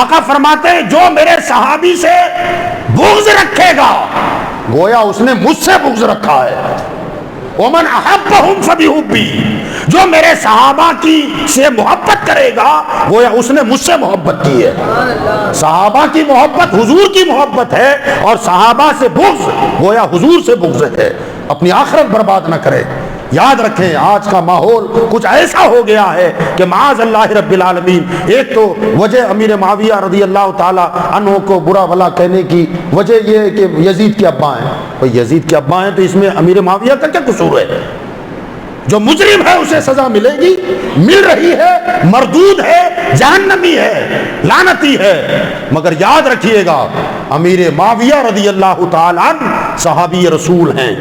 آقا فرماتے ہیں جو میرے صحابی سے بغض رکھے گا گویا اس نے مجھ سے بغض رکھا ہے۔ ومن احبهم فبحبی، جو میرے صحابہ کی سے محبت کرے گا گویا اس نے مجھ سے محبت کی ہے۔ صحابہ کی محبت حضور کی محبت ہے، اور صحابہ سے بغض گویا حضور سے بغض ہے۔ اپنی آخرت برباد نہ کرے۔ یاد رکھیں آج کا ماحول کچھ ایسا ہو گیا ہے کہ معاذ اللہ رب العالمین، ایک تو وجہ امیر معاویہ رضی اللہ تعالی عنہ کو برا بھلا کہنے کی وجہ یہ ہے کہ یزید کے ابا ہیں۔ بھئی یزید کے ابا ہیں تو اس میں امیر معاویہ کا کیا قصور ہے؟ جو مجرم ہے اسے سزا ملے گی، مل رہی ہے، مردود ہے، جہنمی ہے، لعنتی ہے۔ مگر یاد رکھیے گا امیر معاویہ رضی اللہ تعالی عنہ صحابی رسول ہیں،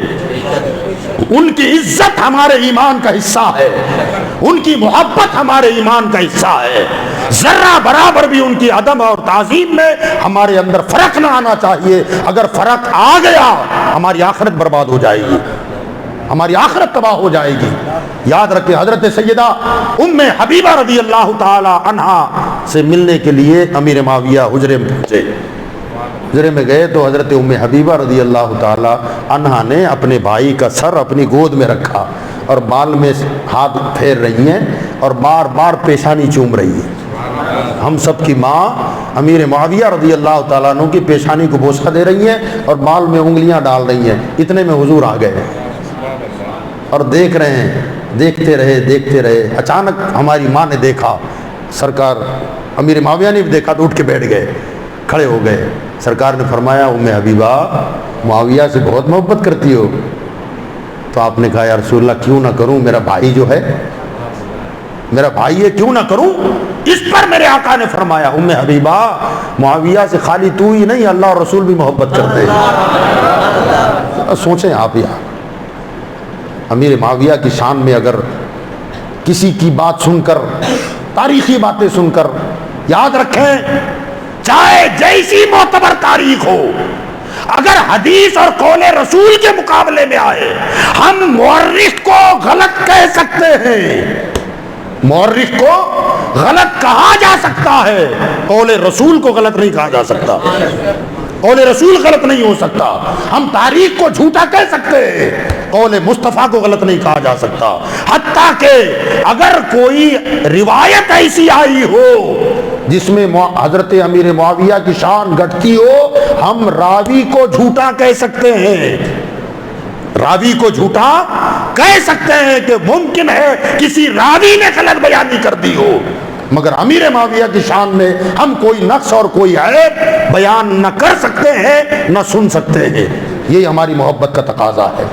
ان کی عزت ہمارے ایمان کا حصہ ہے، ان کی محبت ہمارے ایمان کا حصہ ہے۔ ذرہ برابر بھی ان کی عدم اور تعظیم میں ہمارے اندر فرق نہ آنا چاہیے۔ اگر فرق آ گیا ہماری آخرت برباد ہو جائے گی، ہماری آخرت تباہ ہو جائے گی۔ یاد رکھیں حضرت سیدہ ام حبیبہ رضی اللہ تعالی عنہا سے ملنے کے لیے امیر معاویہ حجرے میں پہنچے۔ حجرے میں گئے تو حضرت ام حبیبہ رضی اللہ تعالی عنہا نے اپنے بھائی کا سر اپنی گود میں رکھا اور بال میں ہاتھ پھیر رہی ہیں اور بار بار پیشانی چوم رہی ہیں۔ ہم سب کی ماں امیر معاویہ رضی اللہ تعالیٰ عنہ کی پیشانی کو بوسہ دے رہی ہیں اور بال میں انگلیاں ڈال رہی ہیں۔ اتنے میں حضور آ گئے اور دیکھ رہے ہیں، دیکھتے رہے۔ اچانک ہماری ماں نے دیکھا، سرکار امیر معاویہ نے بھی دیکھا تو اٹھ کے بیٹھ گئے، کھڑے ہو گئے۔ سرکار نے فرمایا ام حبیبہ معاویہ سے بہت محبت کرتی ہو؟ تو آپ نے کہا یا رسول اللہ کیوں نہ کروں، میرا بھائی جو ہے، میرا بھائی ہے، کیوں نہ کروں؟ اس پر میرے آقا نے فرمایا ام حبیبہ معاویہ سے خالی تو ہی نہیں اللہ اور رسول بھی محبت کرتے ہیں۔ سوچیں آپ یہاں امیر معاویہ کی شان میں اگر کسی کی بات سن کر، تاریخی باتیں سن کر، یاد رکھیں چاہے جیسی معتبر تاریخ ہو، اگر حدیث اور قول رسول کے مقابلے میں آئے ہم مورخ کو غلط کہہ سکتے ہیں، مورخ کو غلط کہا جا سکتا ہے، قول رسول کو غلط نہیں کہا جا سکتا، قول رسول غلط نہیں ہو سکتا۔ ہم تاریخ کو جھوٹا کہہ سکتے ہیں، قول مصطفیٰ کو غلط نہیں کہا جا سکتا۔ حتیٰ کہ اگر کوئی روایت ایسی آئی ہو جس میں حضرت امیر معاویہ کی شان گھٹتی ہو، ہم راوی کو جھوٹا کہہ سکتے ہیں، راوی کو جھوٹا کہہ سکتے ہیں کہ ممکن ہے کسی راوی نے غلط بیانی کر دی ہو، مگر امیر معاویہ کی شان میں ہم کوئی نقص اور کوئی عیب بیان نہ کر سکتے ہیں، نہ سن سکتے ہیں۔ یہ ہماری محبت کا تقاضا ہے۔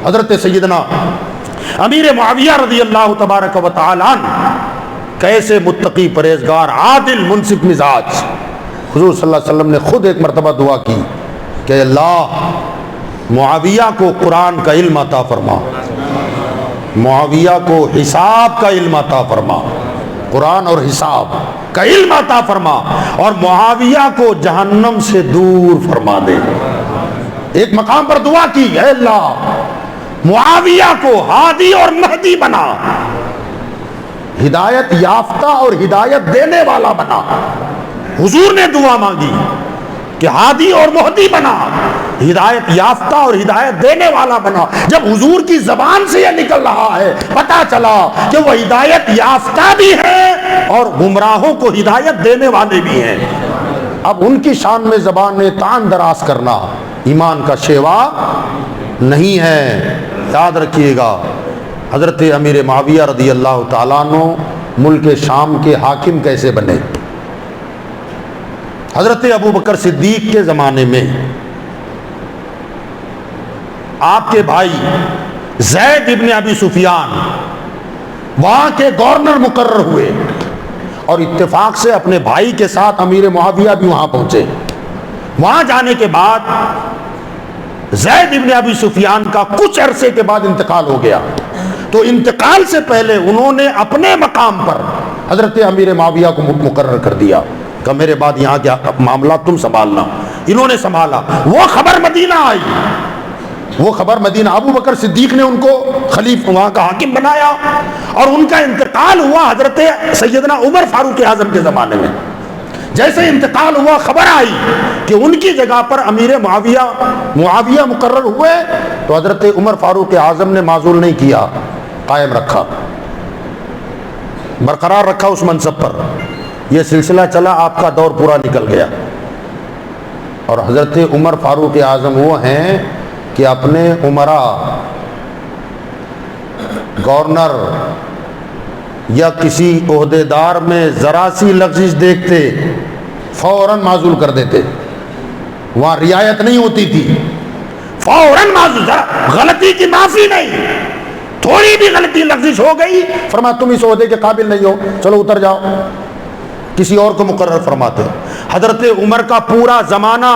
حضرت سیدنا امیر معاویہ رضی اللہ تبارک و تعالی عنہ کیسے متقی، پرہیزگار، عادل، منصف مزاج۔ حضور صلی اللہ علیہ وسلم نے خود ایک مرتبہ دعا کی کہ اللہ معاویہ کو قرآن کا علم عطا فرما، معاویہ کو حساب کا علم عطا فرما، قرآن اور حساب کا علم عطا فرما، اور معاویہ کو جہنم سے دور فرما دے۔ ایک مقام پر دعا کی، اے اللہ معاویہ کو ہادی اور مہدی بنا، ہدایت یافتہ اور ہدایت دینے والا بنا۔ حضور نے دعا مانگی کہ ہادی اور مہدی بنا، ہدایت یافتہ اور ہدایت دینے والا بنا۔ جب حضور کی زبان سے یہ نکل رہا ہے پتہ چلا کہ وہ ہدایت یافتہ بھی ہے اور گمراہوں کو ہدایت دینے والے بھی ہیں۔ اب ان کی شان میں زبان میں تان دراز کرنا ایمان کا شیوا نہیں ہے۔ یاد رکھیے گا حضرت امیر معاویہ رضی اللہ تعالیٰ عنہ ملک شام کے حاکم کیسے بنے؟ حضرت ابو بکر صدیق کے زمانے میں آپ کے بھائی زید ابن ابی سفیان وہاں کے گورنر مقرر ہوئے، اور اتفاق سے اپنے بھائی کے ساتھ امیر معاویہ بھی وہاں پہنچے۔ وہاں جانے کے بعد زید ابن ابی سفیان کا کچھ عرصے کے بعد انتقال ہو گیا، تو انتقال سے پہلے انہوں نے اپنے مقام پر حضرت امیر معاویہ کو مقرر کر دیا۔ کہ میرے بعد یہاں کے معاملات تم سنبھالنا. انہوں نے سنبھالا. وہ خبر مدینہ آئی, وہ خبر مدینہ, ابو بکر صدیق نے ان کو خلیفہ وہاں کا حاکم بنایا, اور ان کا انتقال ہوا حضرت سیدنا عمر فاروق اعظم کے زمانے میں. جیسے انتقال ہوا, خبر آئی کہ ان کی جگہ پر امیر معاویہ مقرر ہوئے, تو حضرت عمر فاروق اعظم نے معزول نہیں کیا, قائم رکھا, برقرار رکھا اس منصب پر. یہ سلسلہ چلا, آپ کا دور پورا نکل گیا. اور حضرت عمر فاروق اعظم وہ ہیں کہ اپنے عمرا, گورنر یا کسی عہدیدار میں ذرا سی لغزش دیکھتے فوراً معزول کر دیتے. وہاں رعایت نہیں ہوتی تھی, فوراً معزول, غلطی کی معافی نہیں, تھوڑی بھی غلطی لغزش ہو گئی فرمایا تم اس عہدے کے قابل نہیں ہو, چلو اتر جاؤ, کسی اور کو مقرر فرماتے. حضرت عمر کا پورا زمانہ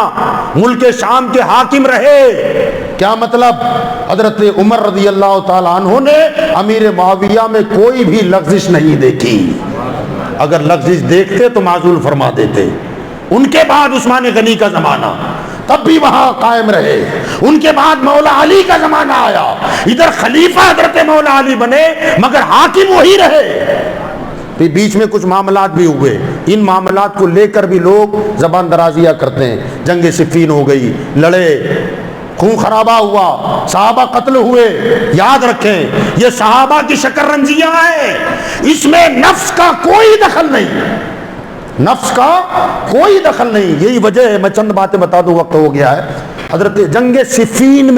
ملک شام کے حاکم رہے. کیا مطلب؟ حضرت عمر رضی اللہ تعالی عنہ نے امیر معاویہ میں کوئی بھی لغزش نہیں دیکھی. اگر لغزش دیکھتے تو معزول فرما دیتے. ان کے بعد عثمان غنی کا زمانہ, تب بھی وہاں قائم رہے. ان کے بعد مولا علی کا زمانہ آیا, ادھر خلیفہ حضرت مولا علی بنے مگر حاکم وہی رہے. پھر بیچ میں کچھ معاملات بھی ہوئے, ان معاملات کو لے کر بھی لوگ زبان درازیاں کرتے ہیں. جنگ صفین ہو گئی, لڑے, خون خرابہ ہوا, صحابہ قتل ہوئے. یاد رکھیں یہ صحابہ کی شکر رنجیاں ہیں, اس میں نفس کا کوئی دخل نہیں, نفس کا کوئی دخل نہیں. یہی وجہ ہے, میں چند باتیں بتا دوں, وقت ہو گیا ہے. حضرت جنگ صفین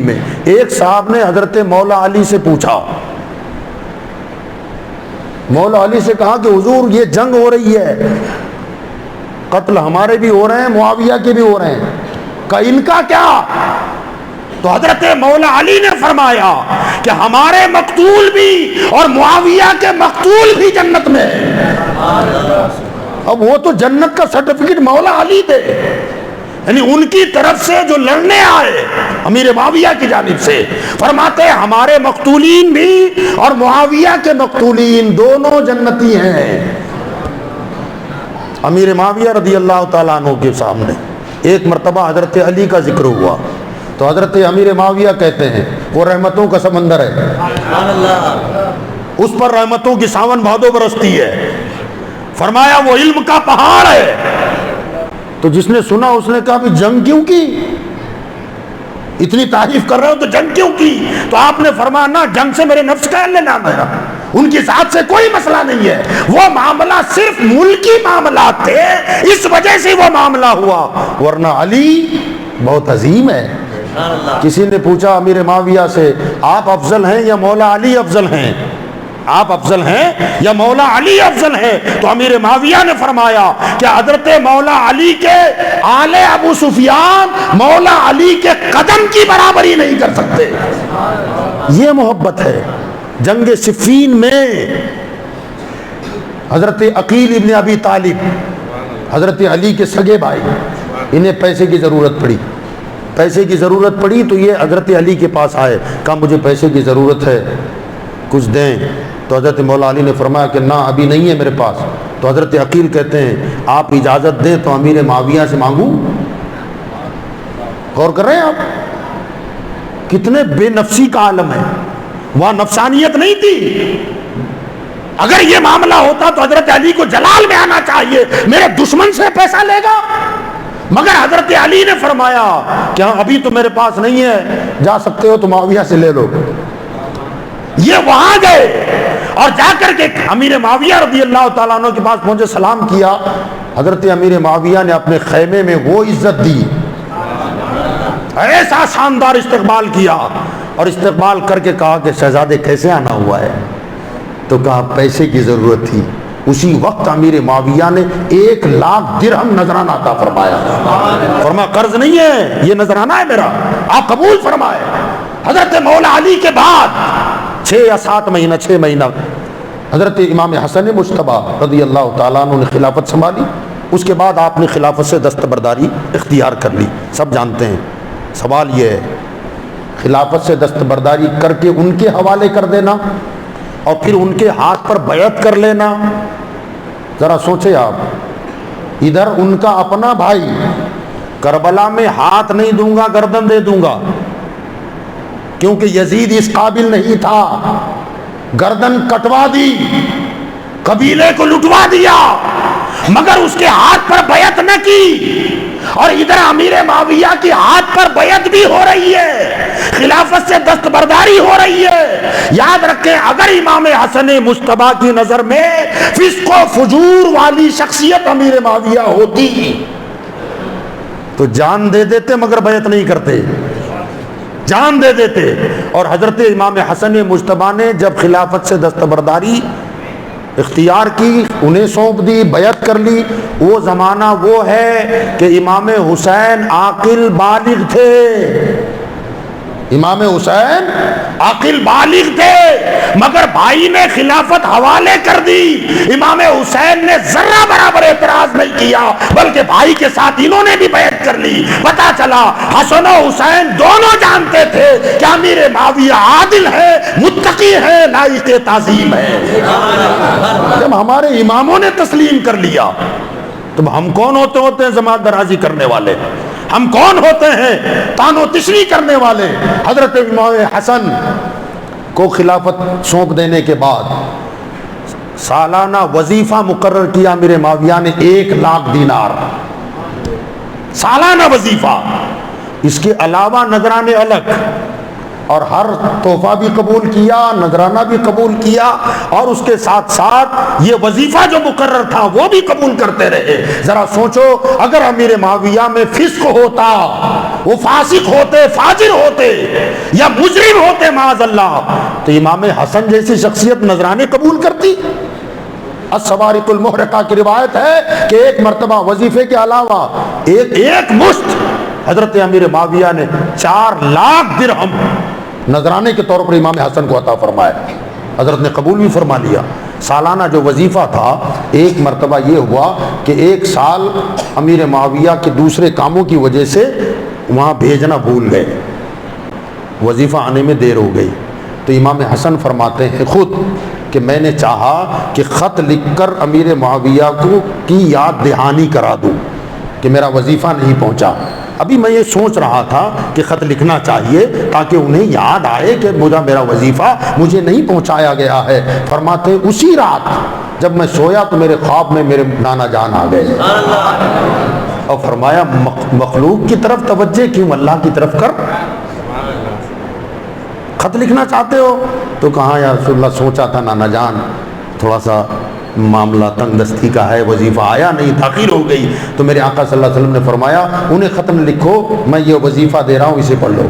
میں ایک صاحب نے حضرت مولا علی سے پوچھا, مولا علی سے کہا کہ حضور یہ جنگ ہو رہی ہے, قتل ہمارے بھی ہو رہے ہیں, معاویہ کے بھی ہو رہے ہیں, کہ ان کا کیا؟ تو حضرت مولا علی نے فرمایا کہ ہمارے مقتول بھی اور معاویہ کے مقتول بھی جنت میں. اب وہ تو جنت کا سرٹیفکیٹ مولا علی دے, یعنی ان کی طرف سے جو لڑنے آئے امیر معاویہ کی جانب سے, فرماتے ہیں ہمارے مقتولین بھی اور معاویہ کے مقتولین دونوں جنتی ہیں. امیر معاویہ رضی اللہ تعالیٰ عنہ کے سامنے ایک مرتبہ حضرت علی کا ذکر ہوا, تو حضرت امیر معاویہ کہتے ہیں وہ رحمتوں کا سمندر ہے, اس پر رحمتوں کی ساون بھادو برستی ہے. فرمایا وہ علم کا پہاڑ ہے. تو جس نے سنا اس نے کہا بھی جنگ کیوں کی, اتنی تعریف کر رہے ہو تو جنگ کیوں کی؟ تو آپ نے فرمایا نہ, جنگ سے میرے نفس کا لینا میرا, ان کی ذات سے کوئی مسئلہ نہیں ہے, وہ معاملہ صرف ملکی معاملات تھے, اس وجہ سے وہ معاملہ ہوا, ورنہ علی بہت عظیم ہے. کسی نے پوچھا امیر معاویہ سے آپ افضل ہیں یا مولا علی افضل ہیں, آپ افضل ہیں یا مولا علی افضل ہیں؟ تو امیر معاویہ نے فرمایا کہ حضرت مولا علی کے آل ابو سفیان مولا علی کے قدم کی برابری نہیں کر سکتے. یہ محبت ہے. جنگ صفین میں حضرت عقیل ابن ابی طالب, حضرت علی کے سگے بھائی, انہیں پیسے کی ضرورت پڑی. پیسے کی ضرورت پڑی تو یہ حضرت علی کے پاس آئے, کہا مجھے پیسے کی ضرورت ہے, کچھ دیں. تو حضرت مولا علی نے فرمایا کہ نہ ابھی نہیں ہے میرے پاس. تو حضرت عقیل کہتے ہیں آپ اجازت دیں تو امیر معاویہ سے مانگوں. غور کر رہے ہیں آپ, کتنے بے نفسی کا عالم ہے, وہاں نفسانیت نہیں تھی. اگر یہ معاملہ ہوتا تو حضرت علی کو جلال میں آنا چاہیے, میرے دشمن سے پیسہ لے گا, مگر حضرت علی نے فرمایا کہ ہاں ابھی تو میرے پاس نہیں ہے, جا سکتے ہو تو معاویہ سے لے لو. یہ وہاں گئے اور جا کر کے امیر معاویہ رضی اللہ تعالیٰ عنہ کے پاس پہنچے, سلام کیا. حضرت امیر معاویہ نے اپنے خیمے میں وہ عزت دی, ایسا شاندار استقبال کیا, اور استقبال کر کے کہا کہ شہزادے کیسے آنا ہوا ہے؟ تو کہا پیسے کی ضرورت تھی. اسی وقت امیر معاویہ نے 1,00,000 درہم نذرانہ عطا فرمایا. فرمایا قرض نہیں ہے, یہ نذرانہ ہے میرا, آپ قبول فرمائے. حضرت مولا علی کے بعد 6 یا 7 مہینہ 6 مہینہ حضرت امام حسن مجتبیٰ رضی اللہ تعالیٰ عنہ نے خلافت سنبھالی. اس کے بعد آپ نے خلافت سے دستبرداری اختیار کر لی. سب جانتے ہیں. سوال یہ ہے خلافت سے دستبرداری کر کے ان کے حوالے کر دینا اور پھر ان کے ہاتھ پر بیعت کر لینا, ذرا سوچے آپ، ادھر ان کا اپنا بھائی، کربلا میں ہاتھ نہیں دوں گا گردن دے دوں گا، کیونکہ یزید اس قابل نہیں تھا، گردن کٹوا دی، قبیلے کو لٹوا دیا، مگر اس کے ہاتھ پر بیعت نہ کی۔ اور ادھر امیر معاویہ کی ہاتھ پر بیعت بھی ہو رہی ہے، خلافت سے دستبرداری ہو رہی ہے۔ یاد رکھیں اگر امام حسن مجتبیٰ کی نظر میں فسق و فجور والی شخصیت امیر معاویہ ہوتی تو جان دے دیتے، مگر بیعت نہیں کرتے، جان دے دیتے۔ اور حضرت امام حسن مجتبیٰ نے جب خلافت سے دستبرداری اختیار کی، انہیں سونپ دی، بیعت کر لی۔ وہ زمانہ وہ ہے کہ امام حسین عاقل بالغ تھے، امام حسین عاقل بالغ تھے، مگر بھائی نے خلافت حوالے کر دی۔ امام حسین نے ذرہ برابر اعتراض نہیں کیا، بلکہ بھائی کے ساتھ انہوں نے بھی بیعت کر لی۔ پتا چلا حسن و حسین دونوں جانتے تھے کہ امیر معاویہ عادل ہے، متقی ہے، لائق تعظیم ہے۔ جب ہمارے اماموں نے تسلیم کر لیا تو ہم کون ہوتے ہیں زمانہ درازی کرنے والے؟ ہم کون ہوتے ہیں طعن و تشریح کرنے والے؟ حضرت امام حسن کو خلافت سونپ دینے کے بعد سالانہ وظیفہ مقرر کیا امیر معاویہ نے 1,00,000 دینار، سالانہ وظیفہ۔ اس کے علاوہ نذرانے الگ، اور ہر تحفہ بھی قبول کیا، نذرانہ بھی قبول کیا، اور اس کے ساتھ ساتھ یہ وظیفہ جو مقرر تھا وہ بھی قبول کرتے رہے۔ ذرا سوچو اگر امیر معاویہ میں فسق ہوتا، وہ فاسق ہوتے، فاجر ہوتے یا مجرم ہوتے معاذ اللہ، تو امام حسن جیسی شخصیت نذرانے قبول کرتی؟ الصوارق المحرقہ کی روایت ہے کہ ایک مرتبہ وظیفے کے علاوہ ایک مشت حضرت امیر معاویہ نے 4,00,000 درہم نذرانے کے طور پر امام حسن کو عطا فرمایا، حضرت نے قبول بھی فرما لیا۔ سالانہ جو وظیفہ تھا، ایک مرتبہ یہ ہوا کہ 1 سال امیر معاویہ کے دوسرے کاموں کی وجہ سے وہاں بھیجنا بھول گئے، وظیفہ آنے میں دیر ہو گئی، تو امام حسن فرماتے ہیں خود کہ میں نے چاہا کہ خط لکھ کر امیر معاویہ کو کی یاد دہانی کرا دوں کہ میرا وظیفہ نہیں پہنچا۔ ابھی میں یہ سوچ رہا تھا کہ خط لکھنا چاہیے تاکہ انہیں یاد آئے کہ میرا وظیفہ مجھے نہیں پہنچایا گیا ہے۔ فرماتے ہیں اسی رات جب میں سویا تو میرے خواب میں میرے نانا جان آ گئے، اور فرمایا مخلوق کی طرف توجہ کیوں، اللہ کی طرف کر، خط لکھنا چاہتے ہو؟ تو کہا یا رسول اللہ سوچا تھا نانا جان تھوڑا سا معاملہ تنگ دستی کا ہے، وظیفہ آیا نہیں، تاخیر ہو گئی، تو میرے آقا صلی اللہ علیہ وسلم نے فرمایا انہیں خط نہ لکھو، میں یہ وظیفہ دے رہا ہوں، اسے پڑھ لو۔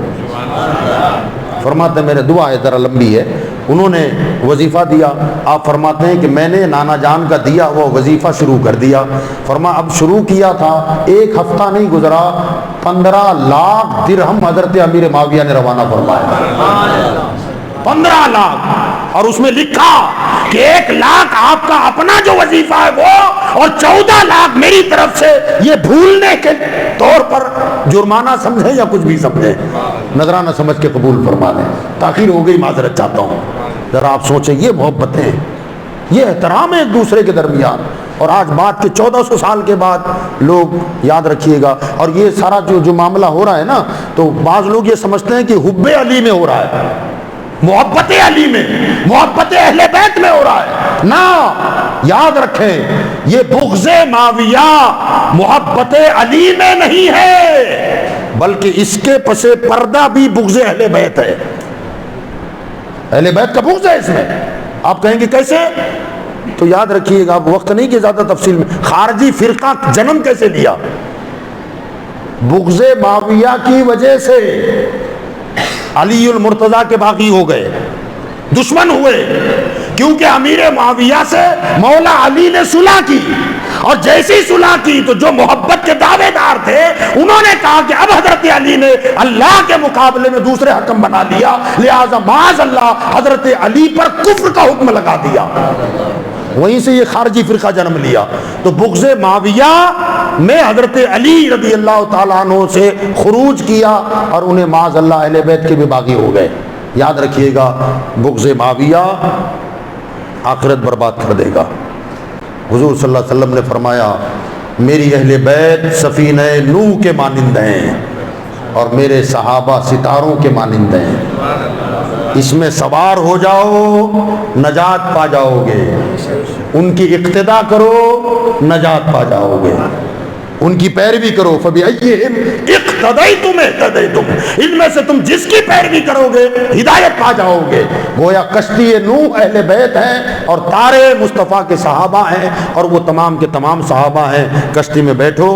فرماتے ہیں میرے دعا ہے ذرا لمبی ہے، انہوں نے وظیفہ دیا۔ آپ فرماتے ہیں کہ میں نے نانا جان کا دیا ہوا وظیفہ شروع کر دیا۔ اب شروع کیا تھا، 1 ہفتہ نہیں گزرا 15,00,000 درہم حضرت امیر معاویہ نے روانہ فرمایا، 15,00,000، اور اس میں لکھا کہ 1,00,000 آپ کا اپنا جو وظیفہ ہے وہ، اور 14,00,000 میری طرف سے، یہ بھولنے کے طور پر جرمانہ سمجھے یا کچھ بھی سمجھے، نذرانہ سمجھ کے قبول فرما لیں، تاخیر ہو گئی معذرت چاہتا ہوں۔ ذرا آپ سوچیں، یہ محبتیں، یہ احترام ہے ایک دوسرے کے درمیان، اور آج بات کے 1400 سال کے بعد لوگ یاد رکھیے گا، اور یہ سارا جو معاملہ ہو رہا ہے نا، تو بعض لوگ یہ سمجھتے ہیں کہ حب علی میں ہو رہا ہے، محبت علی میں، محبت اہل بیت میں ہو رہا ہے، نہ، یاد رکھیں یہ بغض معاویہ محبت علی میں نہیں ہے، بلکہ اس کے پس پردہ بھی بغض اہل بیت ہے، اہل بیت کا بغض ہے اس میں۔ آپ کہیں گے کیسے؟ تو یاد رکھیے گا، وقت نہیں کہ زیادہ تفصیل میں، خارجی فرقہ جنم کیسے لیا؟ بغض معاویہ کی وجہ سے علی المرتضیٰ کے باغی ہو گئے، دشمن ہوئے، کیونکہ امیر معاویہ سے مولا علی نے صلح کی، اور جیسی صلح کی تو جو محبت کے دعوے دار تھے انہوں نے کہا کہ اب حضرت علی نے اللہ کے مقابلے میں دوسرے حکم بنا لیا، لہذا معاذ اللہ حضرت علی پر کفر کا حکم لگا دیا، وہیں سے یہ خارجی فرقہ جنم لیا۔ تو بغض معاویہ میں حضرت علی رضی اللہ تعالیٰ عنہ سے خروج کیا، اور انہیں معاذ اللہ اہل بیت کے بھی باغی ہو گئے۔ یاد رکھیے گا، بغض معاویہ آخرت برباد کر دے گا۔ حضور صلی اللہ علیہ وسلم نے فرمایا میری اہل بیت سفینہ نوح کے مانند ہیں اور میرے صحابہ ستاروں کے مانند ہیں، اس میں سوار ہو جاؤ نجات پا جاؤ گے، ان کی اقتدا کرو نجات پا جاؤ گے، ان کی پیروی کرو، فَبِأَيِّهِمْ اقْتَدَيْتُمْ اهْتَدَيْتُمْ، ان میں سے تم جس کی پیروی کرو گے ہدایت پا جاؤ گے۔ گویا کشتی نوح اہل بیت ہیں اور تارے مصطفیٰ کے صحابہ ہیں، اور وہ تمام کے تمام صحابہ ہیں۔ کشتی میں بیٹھو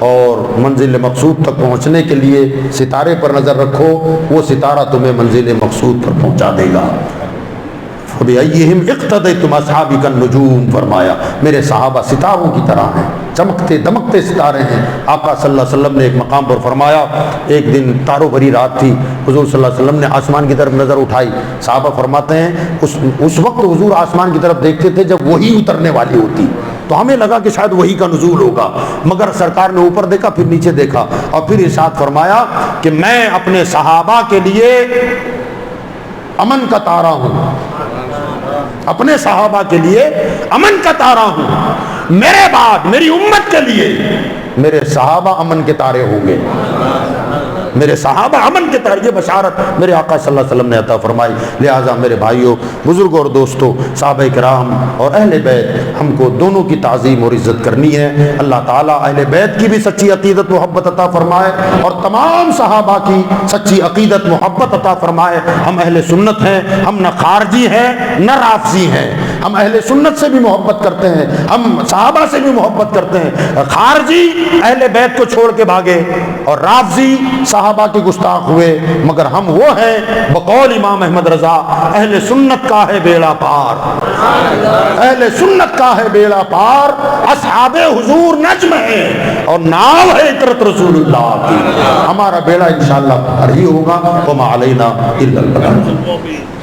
اور منزل مقصود تک پہنچنے کے لیے ستارے پر نظر رکھو، وہ ستارہ تمہیں منزل مقصود پر پہنچا دے گا۔ فَبِأَيِّهِمْ اقْتَدَيْتُمْ أَصْحَابِكَ النُّجُومُ، فرمایا میرے صحابہ ستاروں کی طرح ہیں، چمکتے دمکتے ستارے ہیں۔ آقا صلی اللہ علیہ وسلم نے ایک مقام پر فرمایا، ایک دن تاروں بھری رات تھی، حضور صلی اللہ علیہ وسلم نے آسمان کی طرف نظر اٹھائی، صحابہ فرماتے ہیں اس وقت حضور آسمان کی طرف دیکھتے تھے جب وحی اترنے والی ہوتی، تو ہمیں لگا کہ شاید وحی کا نزول ہوگا، مگر سرکار نے اوپر دیکھا پھر نیچے دیکھا اور پھر ارشاد فرمایا کہ میں اپنے صحابہ کے لیے امن کا تارا ہوں، اپنے صحابہ کے لیے امن کا تارا ہوں، میرے بعد میری امت کے لیے میرے صحابہ امن کے تارے ہوں گے، میرے صحابہ امن کے تارے، یہ بشارت میرے آقا صلی اللہ علیہ وسلم نے عطا فرمائی۔ لہٰذا میرے بھائیوں، بزرگوں اور دوستوں، صحابہ کرام اور اہل بیت، ہم کو دونوں کی تعظیم اور عزت کرنی ہے۔ اللہ تعالیٰ اہل بیت کی بھی سچی عقیدت محبت عطا فرمائے اور تمام صحابہ کی سچی عقیدت محبت عطا فرمائے۔ ہم اہل سنت ہیں، ہم نہ خارجی ہیں نہ رافضی ہیں، ہم اہل سنت سے بھی محبت کرتے ہیں، ہم صحابہ سے بھی محبت کرتے ہیں۔ خارجی اہل بیت کو چھوڑ کے بھاگے اور رافضی صحابہ کے گستاخ ہوئے، مگر ہم وہ ہیں بقول امام احمد رضا، اہل سنت کا ہے بیڑا پار، اہل سنت کا ہے بیڑا پار، اصحاب حضور نجم ہے اور ناو ہے اطرت رسول اللہ کی، ہمارا بیڑا انشاءاللہ پار ہی ہوگا، وما علینا الا البلاغ۔